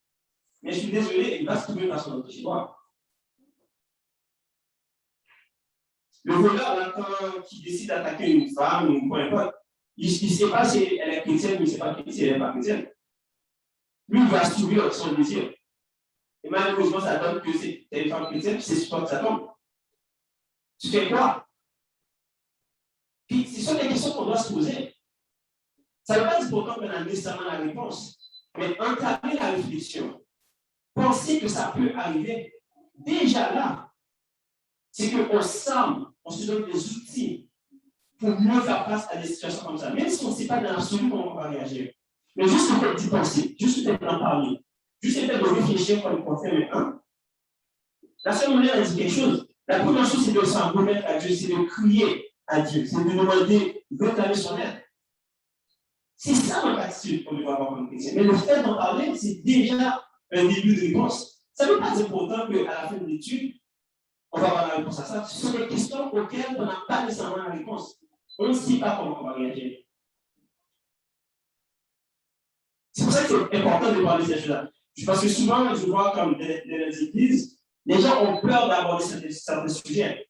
mais je suis désolé, il va se trouver une façon d'entrer chez toi. Le voleur, là, qui décide d'attaquer une femme ou peu importe, il ne sait pas si elle est chrétienne ou il ne sait pas si elle n'est pas chrétienne. Lui, il va subir son désir. Et malheureusement, ça donne que c'est une femme chrétienne, c'est sur toi que ça tombe. Tu fais quoi? Puis, ce sont des questions qu'on doit se poser. Ça ne veut pas dire pourtant qu'on a nécessairement la réponse, mais entamer la réflexion, penser que ça peut arriver, déjà là, c'est qu'on semble, on se donne des outils pour mieux faire face à des situations comme ça, même si on ne sait pas dans l'absolu comment on va réagir. Mais juste le fait d'y penser, juste le fait d'en parler, juste le fait de réfléchir comme on fait maintenant, la seule manière de dire quelque chose, la première chose, c'est de s'en remettre à Dieu, c'est de crier à Dieu, c'est de demander, de réclamer son aide. C'est ça notre attitude qu'on doit avoir comme chrétien. Mais le fait d'en parler, c'est déjà un début de réponse. Ça ne veut pas dire pourtant qu'à la fin de l'étude, on va avoir la réponse à ça. Ce sont des questions auxquelles on n'a pas nécessairement la réponse. On ne sait pas comment on va réagir. C'est pour ça que c'est important de parler de ces choses-là. Parce que souvent, je vois comme dans les églises, les gens ont peur d'aborder certains sujets.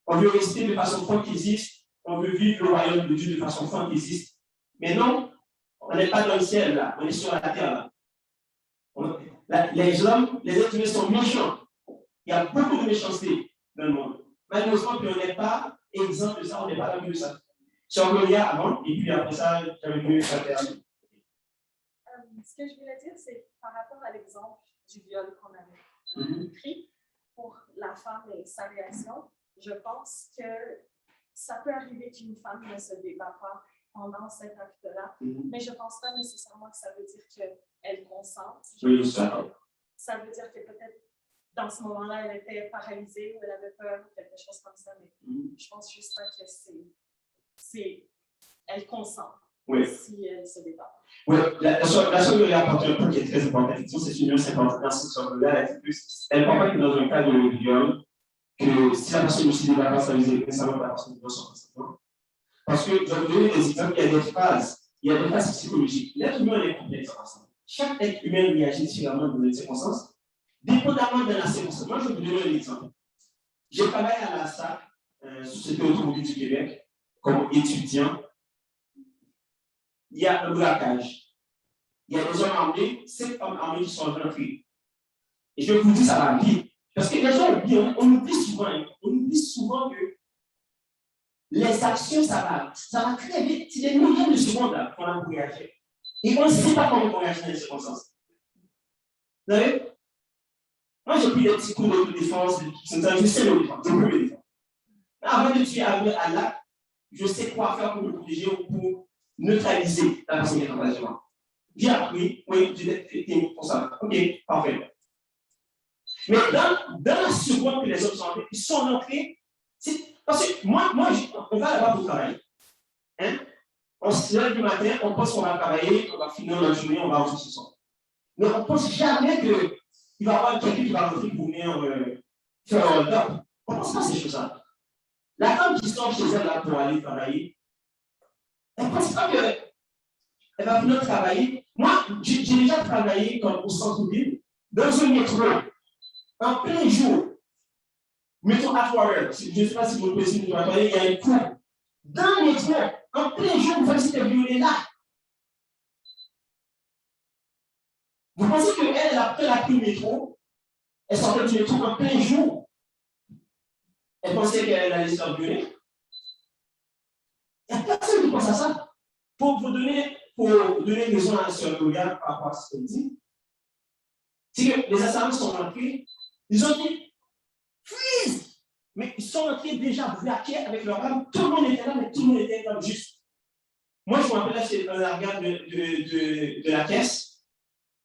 On veut rester de façon fantaisiste, on veut vivre le royaume de Dieu de façon fantaisiste. Mais non, on n'est pas dans le ciel là, on est sur la terre là. Les hommes, les êtres humains sont méchants. Il y a beaucoup de méchanceté dans le monde. Malheureusement, on n'est pas exempt de ça, on n'est pas là de ça. C'est encore il y a avant, et puis après ça, j'avais vu ça terminer. Ce que je voulais dire, c'est par rapport à l'exemple du viol qu'on avait pris pour la femme et sa réaction, je pense que ça peut arriver qu'une femme ne se débat pas pendant cet acte-là, mais je ne pense pas nécessairement que ça veut dire qu'elle consente. Oui, ça. Ça veut dire que peut-être dans ce moment-là, elle était paralysée ou elle avait peur ou quelque chose comme ça, mais je pense juste pas que elle consent si elle se débat. Oui, la soeur de apporte un point qui est très important. C'est une nuance importante dans cette soeur-là. Elle comprend que dans un cas de viol, que si la personne ne se débat pas, ça veut dire nécessairement que la personne ne doit pas. Parce que, je vais vous donner des exemples, il y a des phases psychologiques. L'être humain est complexe ensemble. Chaque être humain réagit différemment dans les circonstances, dépendamment de la circonstance. Moi, je vais vous donner un exemple. J'ai travaillé à la SAC, Société Automobile du Québec, comme étudiant. Il y a un braquage. Il y a des hommes armés, 5 hommes armés qui sont rentrés. Et je vous dis, ça va vite. Parce que les gens oublient, on oublie souvent que les actions, ça va très vite. C'est des milliers de secondes là, qu'on a pour réagir. Et on ne sait pas comment on réagit dans les circonstances. Vous savez? Moi, j'ai pris des petits cours d'autodéfense, je sais me défendre, je peux me défendre. Avant de tuer à l'acte, je sais quoi faire pour me protéger ou pour neutraliser la personne qui est en face de moi. J'ai appris, oui, j'ai été pour ça. Ok, parfait. Mais dans la seconde que les hommes sont entrés, ils sont entrés, parce que moi on va là-bas pour travailler. Hein? On se lève du matin, on pense qu'on va travailler, on va finir la journée, on va rentrer ce soir. Mais on ne pense jamais qu'il va y avoir quelqu'un qui va rentrer pour venir faire un hold-up. On ne pense pas à ces choses-là. La femme qui sort chez elle là pour aller travailler, elle ne pense pas qu'elle va venir travailler. Moi, j'ai déjà travaillé comme au centre-ville, dans un métro, en plein jour. Métro Atwater, je ne sais pas si vous connaissez le métro Atwater, il y a un coup. Dans le métro, en plein jour, vous pensez qu'elle violée là. Vous pensez qu'elle, après la pris le métro, elle sortait du métro en plein jour. Elle pensait qu'elle allait se faire violer. Il n'y a personne qui pense à ça. Pour donner raison à la sœur Gloria par rapport à ce qu'elle dit, c'est que les assaillants sont rentrés, ils ont dit freeze! Mais ils sont rentrés déjà braqués avec leur arme. Tout le monde était là, mais tout le monde était comme juste. Moi, je me rappelle là, c'est dans la garde de la caisse.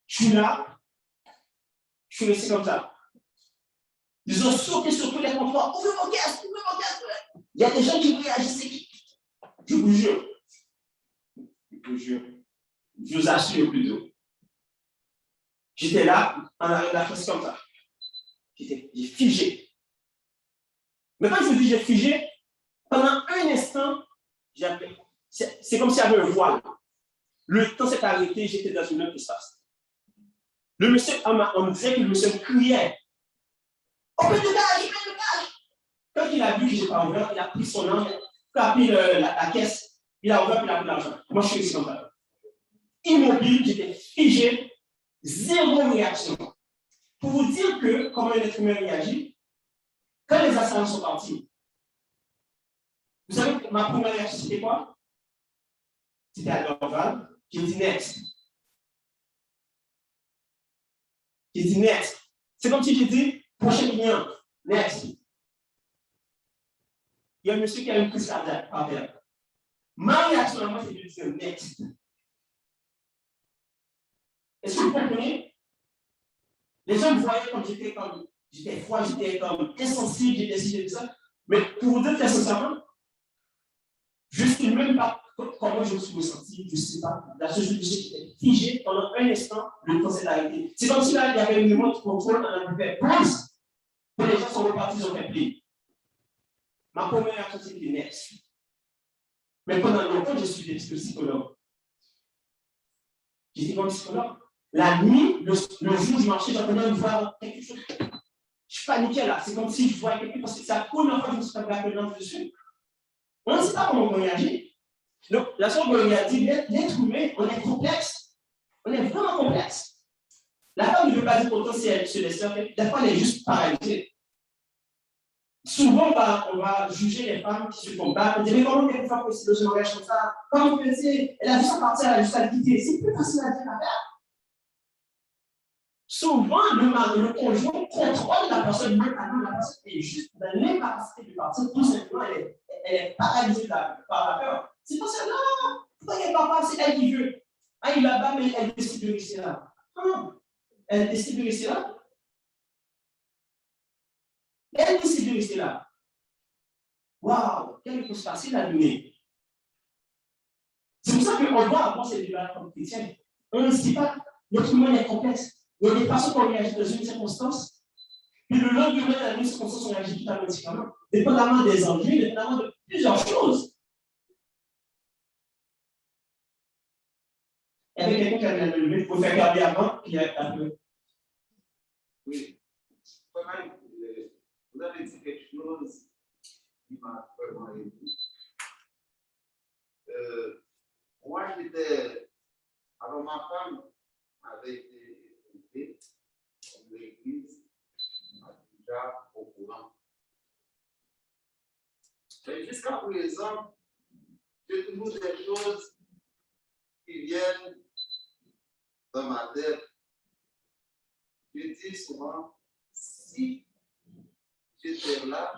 Je suis là, je suis resté comme ça. Ils ont sauté sur tous les comptoirs. Ouvrez vos caisses, ouvrez vos caisses. Il y a des gens qui réagissaient. Je vous jure. Je vous assure plutôt. J'étais là, en arrière de la caisse comme ça. J'ai figé. Mais quand je vous dis j'ai figé, pendant un instant, c'est comme s'il y avait un voile. Le temps s'est arrêté, j'étais dans une autre espace. Le monsieur, on me disait que le monsieur criait. Open the gage! Quand il a vu que je n'ai pas ouvert, il a pris son arme, il a pris la caisse, il a ouvert, il a pris l'argent. Moi, je suis resté comme ça. Immobile, j'étais figé, zéro réaction. Pour vous dire que, comment un être humain réagit, quand les assaillants sont partis, vous savez que ma première réaction, c'était quoi? C'était à Dorval, j'ai dit next. J'ai dit next. C'est comme si j'ai dit prochain client, next. Il y a un monsieur qui a une crise cardiaque par terre. Ma réaction à moi, c'est de dire next. Est-ce que vous comprenez? Les gens me voyaient comme j'étais froid, j'étais comme insensible, j'étais ci, j'étais ça. Mais pour vous dire très sincèrement, je ne sais même pas comment je me suis ressenti, je ne sais pas. La seule chose que j'étais figé pendant un instant, le temps s'est arrêté. C'est comme si là, il y avait une remote contrôle, on a fait pause. Et les gens sont repartis, ils ont fait play. Ma première réaction, c'était next. Mais pendant longtemps, je suis psychologue. J'étais comme psychologue. La nuit, le jour, je marchais, j'entendais une voix, quelque chose. Je paniquais là. C'est comme si je voyais quelqu'un, parce que c'est la première fois que je me suis fait braquer dans le dessus. On ne sait pas comment on réagit. Donc, la soeur Gloria a dit, l'être humain, on est complexe. On est vraiment complexe. La femme ne veut pas dire pourtant si elle se laisse faire. Des fois, elle est juste paralysée. Souvent, on va juger les femmes qui se combattent. On dit, mais comment une femme possible de se mariage comme ça? Comment vous pensez? Elle a juste à partir, elle a juste à quitter. C'est plus facile à dire à faire. Souvent, le conjoint contrôle la personne, même avant la personne est juste dans l'incapacité de partir. Tout simplement, elle est paralysée par la peur. C'est pas ça, non, pourquoi elle ne part pas? C'est elle qui veut. Ah, il est là-bas, mais elle décide de rester là. Non, elle décide de rester là. Elle décide de rester là. Waouh, quelle réponse facile à donner. C'est pour ça qu'on doit avoir ces débats comme chrétiens. On ne se dit pas, notre monde est complexe. Il y a des façons qu'on réagit dans une circonstance, puis le lendemain, dans une circonstance, on réagit totalement différemment, dépendamment des enjeux, dépendamment de plusieurs choses. Il y avait quelqu'un qui avait levé, il faut faire garder avant, puis après. Oui. Vous avez dit quelque chose qui m'a vraiment aidé. Moi, j'étais. Alors, ma femme avait été élevée dans l'église, déjà au courant. Mais jusqu'à présent, j'ai toujours des choses qui viennent dans ma tête. Je dis souvent, si j'étais là,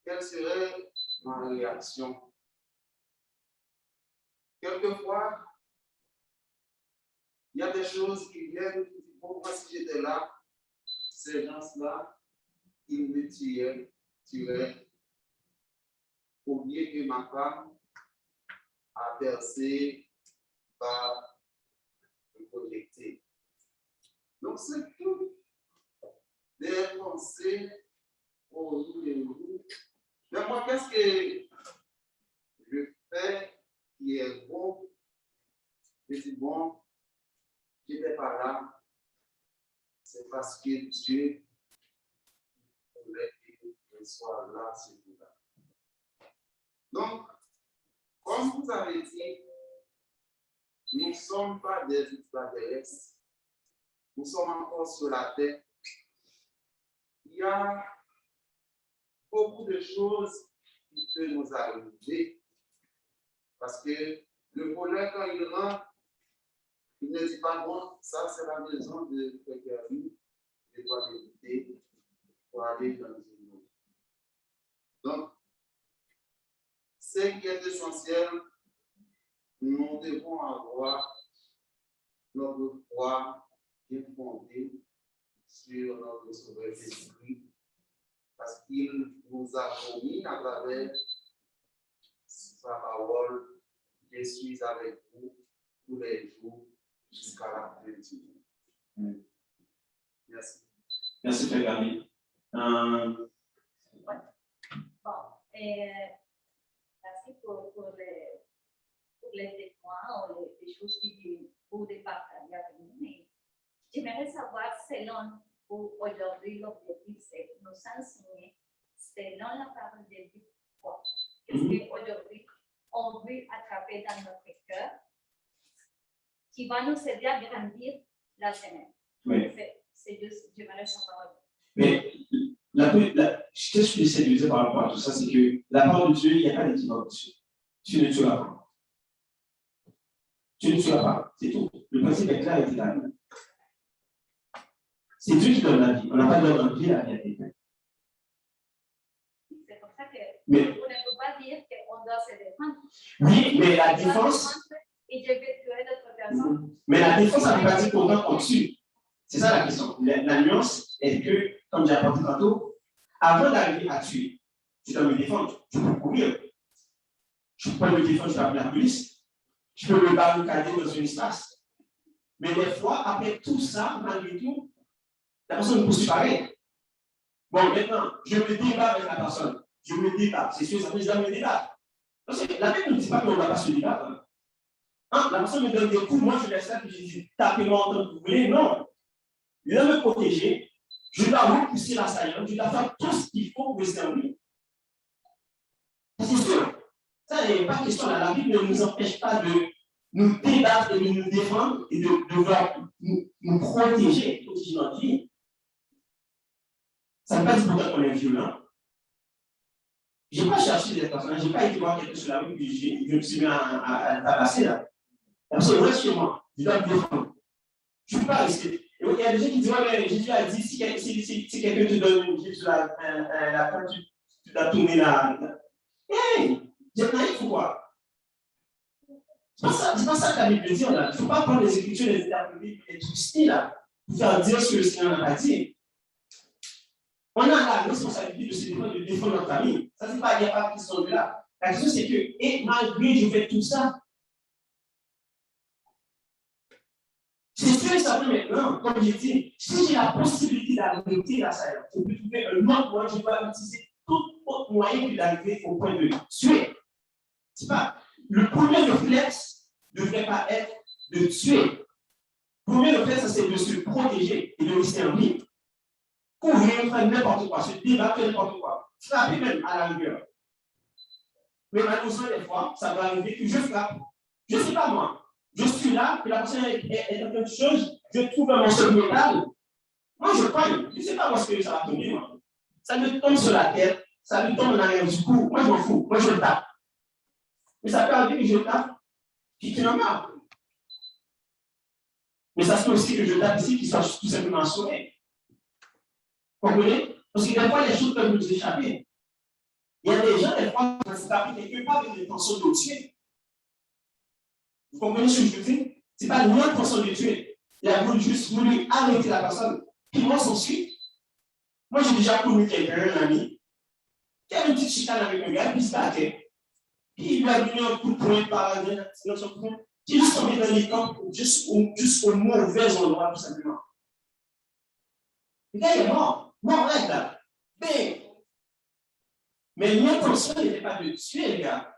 quelle serait ma réaction? Quelquefois, il y a des choses qui viennent, pour moi, si j'étais là, ces gens-là, ils me tueraient au lieu que ma femme a percé par me projecter. Donc, c'est tout des pensées au jour et au jour. Mais moi, qu'est-ce que je fais qui est bon? Je dis, bon, je n'étais pas là, c'est parce que Dieu voulait que je sois là, c'est tout là. Donc, comme vous avez dit, nous ne sommes pas des extraterrestres, nous sommes encore sur la terre. Il y a beaucoup de choses qui peuvent nous arriver parce que le voleur, quand il rentre, il ne dit pas, bon, ça c'est la maison de quelqu'un, je dois l'éviter pour aller dans une autre. Donc, ce qui est essentiel, nous devons avoir notre foi bien fondée sur notre Sauveur Jésus-Christ, parce qu'il nous a promis à travers sa parole, je suis avec vous tous les jours jusqu'à la fin du monde. Merci. Merci, Frère Gabi. Bon, merci pour les témoins ou les choses qui vous partagez avec nous. Mais j'aimerais savoir, selon vous, aujourd'hui, l'objectif, c'est nous enseigner, selon la parole de Dieu, quoi. Qu'est-ce qu'aujourd'hui, on veut attraper dans notre cœur, qui va nous aider à grandir la semaine. Oui. C'est juste, j'aimerais savoir. Mais ce que j'essaie de dire par rapport à tout ça, c'est que la parole de Dieu, il n'y a pas d'équivoque dessus. Tu ne tueras pas. Tu ne tueras pas, c'est tout. Le principe est clair et établi. C'est Dieu qui donne la vie. On n'a pas de donner la vie à quelqu'un. C'est pour ça que mais, on ne peut pas dire qu'on doit se défendre. Oui, mais la défense. Et je vais tuer d'autres personnes. Mais la défense, ça ne veut pas dire qu'on va au-dessus. C'est ça la question. La nuance est que, comme j'ai apporté tantôt, avant d'arriver à tuer, je dois me défendre. Je peux courir. Je peux me défendre, je peux appeler la police. Je peux me barricader dans un espace. Mais des fois, après tout ça, malgré tout, la personne me poursuit pareil. Bon, maintenant, je me débat avec la personne. Je me débat. C'est sûr, ça fait que je dois me débattre. Parce que la Bible ne dit pas qu'on ne va pas se débattre. Hein? La personne me donne des coups, moi je laisse là, puis je dis, tapez-moi autant que vous voulez. Non. Je dois me protéger. Je dois repousser l'assaillant. Je dois faire tout ce qu'il faut pour rester en lui. C'est sûr. Ça n'est pas question. La Bible ne nous empêche pas de nous débattre et de nous défendre et de vouloir nous nous protéger notre vie. Ça ne veut pas dire pourtant qu'on est violent. Je n'ai pas cherché des personnes, je n'ai pas été voir quelqu'un sur la rue, puis je me suis mis à tabasser là. Parce que reste chez moi, je dois me défendre. Je ne peux pas rester. Il y a des gens qui disent, ouais, mais Jésus a dit, si quelqu'un te donne une gifle sur la pointe, tu dois tourner là. Hey, j'ai naïf ou quoi? C'est pas ça que la Bible dit là. Il ne faut pas prendre les Écritures, les interpréter, les twister là, pour faire dire ce que le Seigneur n'a pas dit. On a la responsabilité de se défendre, de défendre notre famille. Ça, c'est pas, il n'y a pas de question de là. La question, c'est que, et malgré je fais tout ça, c'est sûr et certain maintenant, comme j'ai dit, si j'ai la possibilité d'arrêter la salaire, je peux trouver un autre moyen, je dois utiliser tout autre moyen que d'arriver au point de tuer. C'est pas, le premier réflexe ne devrait pas être de tuer. Le premier réflexe, c'est de se protéger et de rester en vie. Courir, faire n'importe quoi, se débattre n'importe quoi, frapper même à la rigueur. Mais malheureusement, des fois, ça va arriver que je frappe. Je ne sais pas moi. Je suis là, que la personne est en quelque chose, je trouve un morceau de métal. Moi, je cogne. Je ne sais pas où est-ce que ça va tomber. Moi. Ça me tombe sur la tête, ça me tombe en arrière du cou. Moi, je m'en fous. Moi, je le tape. Mais ça peut arriver que je tape, puis qu'il en a. Mais ça se peut aussi que je tape ici, qu'il soit tout simplement assommé. Vous comprenez? Parce que des fois, les choses peuvent nous échapper. Il y a des gens, des fois, qui vont frapper quelque part avec l'intention de tuer. Vous comprenez ce que je veux dire? Ce n'est pas l'intention de tuer. Il a juste voulu arrêter la personne. Puis moi, s'en suit. Moi, j'ai déjà connu quelqu'un, un ami, qui avait une petite chicane avec un gars, puis il se battait. Puis il lui a donné un coup de poing par dans son poing, qui lui tombé dans les camps, juste au mauvais endroit, tout simplement. Le gars, il est mort. Mort là, là. Mais l'intention n'était pas de tuer les gars.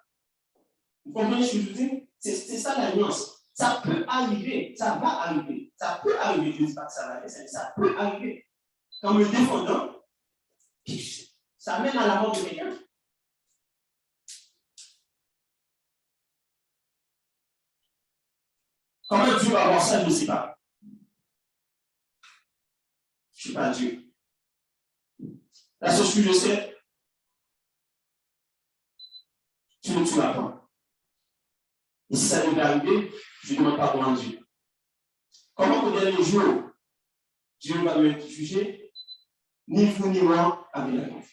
Vous comprenez ce que je veux dire? C'est ça la nuance. Ça peut arriver, ça va arriver. Ça peut arriver, je ne dis pas que ça va arriver, ça peut arriver. En me défendant, ça mène à la mort de quelqu'un. Comment Dieu va avoir ça, je ne sais pas. Je ne suis pas Dieu. La chose que je sais, tu ne tueras pas. Et si ça devait arriver, je ne demande pardon à Dieu. Comment au dernier jour, Dieu va me juger, ni vous ni moi avec la vie.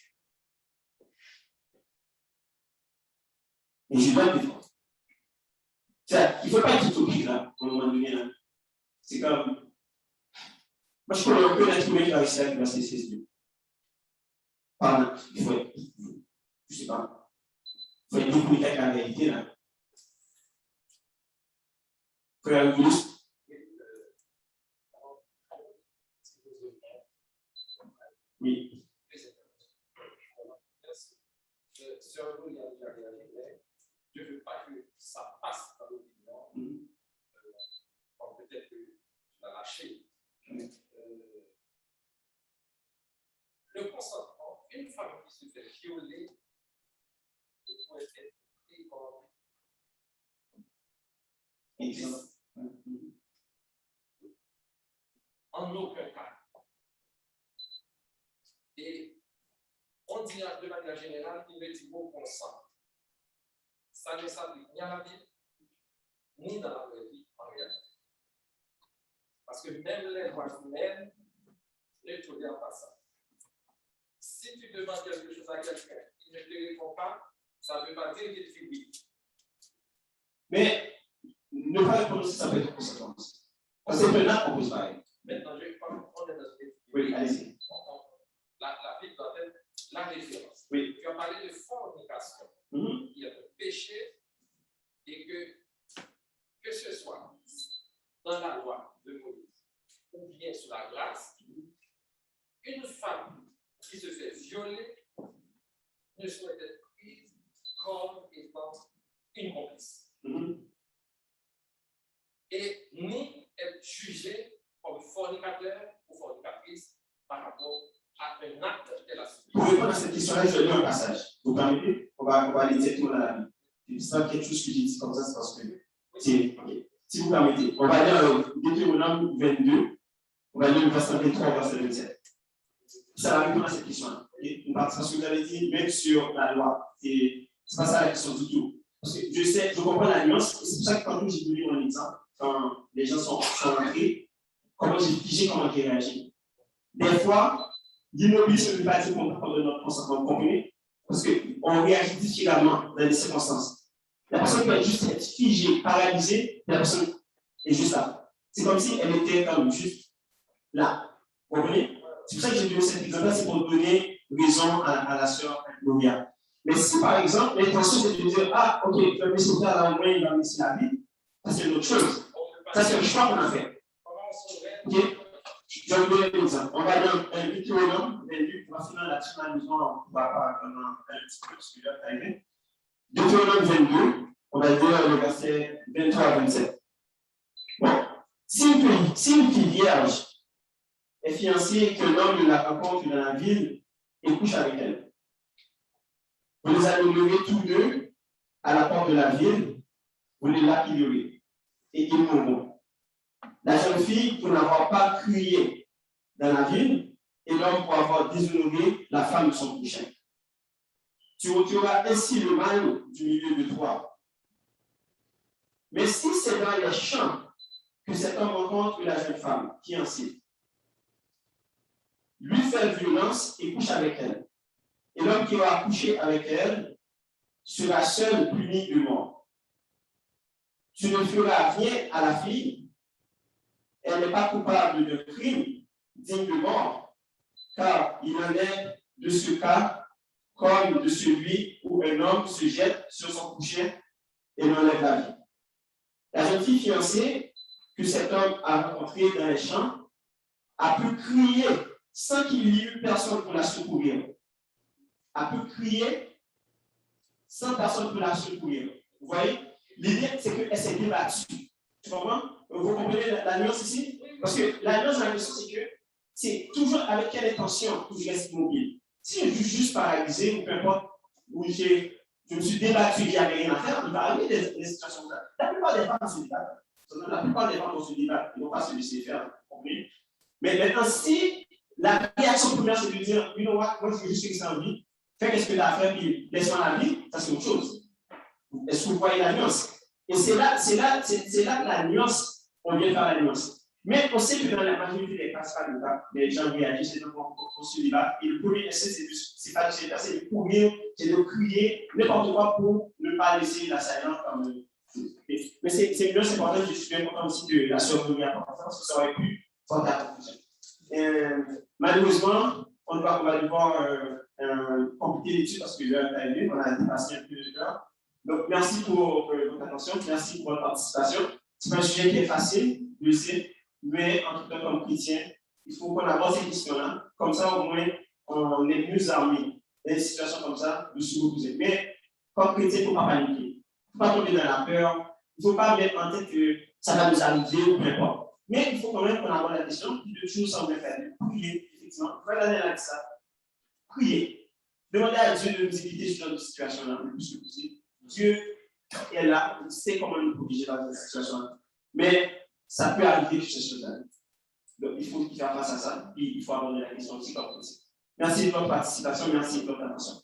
Et je dois me défendre. Il ne faut pas être utopique là, à un moment donné. Là. C'est comme. Moi, je connais un peu l'être humain qui va réussir avec verset 16. Il faut être. Je ne sais pas. Il faut être déconnecté avec la réalité là. Frère Auguste. Oui. Sur vous, il y a déjà réagi. Je ne veux pas que ça passe dans l'opinion. Peut-être que tu l'as lâché. Le consentement, une femme qui se fait violer, ne pourrait être pris comme en aucun cas. Et on dit de manière générale qu'il ne dit mot consent. Ça ne s'applique ni à la Bible, ni dans la vraie vie en réalité. Parce que même les lois humaines ne tolèrent pas ça. Si tu demandes quelque chose à quelqu'un qui ne te répond pas, ça ne veut pas dire qu'il fait oui. Mais ne pas répondre aussi, ça peut être une conséquence. Parce que c'est un acte qu'on pose pareil. Maintenant, je crois qu'on est dans ce cas. Oui, allez-y. La Bible doit être la référence. Oui. Tu as parlé de fornication. Il y a un péché et que ce soit dans la loi de Moïse ou bien sous la grâce, une femme qui se fait violer ne souhaite être prise comme étant une complice. Et ni être jugée comme fornicateur ou fornicatrice par rapport à un acte qu'elle a subi. Pour répondre à cette question-là, je vais lire un passage. Vous permettez? On va aller directement dans la Bible. C'est pas quelque chose que j'ai dit comme ça, c'est parce que. Si vous permettez, on va lire Deutéronome 22, On va lire le verset 23 au verset 27. Ça va répondre à cette question-là. Parce que vous avez dit, même sur la loi, c'est pas ça la question du tout. Parce que je comprends la nuance, et c'est pour ça que quand j'ai donné mon exemple, quand les gens sont rentrés, comment j'ai figé, comment j'ai réagi. Des fois, l'immobilisme ne veut pas dire qu'on peut prendre notre consentement complet, parce qu'on réagit différemment dans les circonstances. La personne peut juste être figée, paralysée, la personne est juste là. C'est comme si elle était comme juste là. Vous comprenez? C'est pour ça que j'ai donné cet exemple-là, c'est pour donner raison à la sœur Gloria. Mais si par exemple, l'intention c'est de dire, ah, ok, le missionnaire là, au moins, il va me laisser la vie, ça c'est une autre chose. Ça c'est le choix qu'on a fait. Ok? Je vais vous donner un exemple. On va dans un Deutéronome 28, on va finir là-dessus, malheureusement, on ne va pas pendant un petit peu, parce que là, t'as aidé. Deutéronome 22, on va dire le verset 23 à 27. Bon, si une fille vierge est fiancée et que l'homme la rencontre dans la ville et couche avec elle, vous les allez lever tous deux à la porte de la ville, vous les lapidez et ils mourront. La jeune fille, pour n'avoir pas crié dans la ville, et l'homme pour avoir déshonoré la femme de son prochain. Tu ôteras ainsi le mal du milieu de toi. Mais si c'est dans les champs que cet homme rencontre la jeune femme fiancée, lui fait violence et couche avec elle. Et l'homme qui aura couché avec elle sera seul puni de mort. Tu ne feras rien à la fille. Elle n'est pas coupable de crime digne de mort, car il en est de ce cas comme de celui où un homme se jette sur son coucher et l'enlève la vie. La jeune fille fiancée que cet homme a rencontrée dans les champs a pu crier sans qu'il y ait eu personne pour la secourir. A pu crier sans personne pour la secourir. Vous voyez? L'idée, c'est qu'elle s'est débattue. Tu comprends? Vous comprenez la nuance ici? Parce que la nuance dans la question, c'est que c'est toujours avec quelle intention que je reste immobile. Si je suis juste paralysé, ou peu importe, où je me suis débattu, il n'y avait rien à faire, il va arriver des situations comme ça. La plupart des femmes se débattent. La plupart des femmes se débattent, ils ne vont pas se laisser faire. Mais maintenant, si la réaction première, c'est de dire, you know what, moi, je veux juste que ça en vie, fais ce que tu as à faire, puis laisse-moi la vie, ça c'est autre chose. Est-ce que vous voyez la nuance? Et c'est là que la nuance, on vient faire la nuance. Mais on sait que dans la majorité des cas, ce n'est pas le cas. Les gens réagissent, c'est donc on se débat. Et le premier essai, c'est pas de courir, c'est de crier, n'importe quoi pour ne pas laisser l'assaillant comme. Mais c'est une nuance importante, je suis bien content aussi de la survenir parce que ça aurait pu porter à confusion. Malheureusement, on va devoir compliquer l'étude parce que l'heure est arrivée, on a dépassé un peu de temps. Donc, merci pour votre attention, merci pour votre participation. Ce n'est pas un sujet qui est facile, je le sais, mais en tout cas, comme chrétien, il faut qu'on aborde ces questions-là. Comme ça, au moins, on est mieux armé dans des situations comme ça de se reposer. Mais comme chrétien, il ne faut pas paniquer. Il ne faut pas tomber dans la peur. Il ne faut pas mettre en tête que ça va nous arriver ou peu importe. Mais il faut quand même qu'on aborde la question, puis de toujours s'en faire. Prier, effectivement. Vous allez avec ça. Prier. Demandez à Dieu de nous éviter sur notre situation-là, le plus que possible. Dieu est là, il sait comment nous protéger dans cette situation-là. Mais ça peut arriver que ce soit là. Donc il faut faire face à ça, et il faut aborder la question aussi comme possible. Merci de votre participation, merci de votre attention.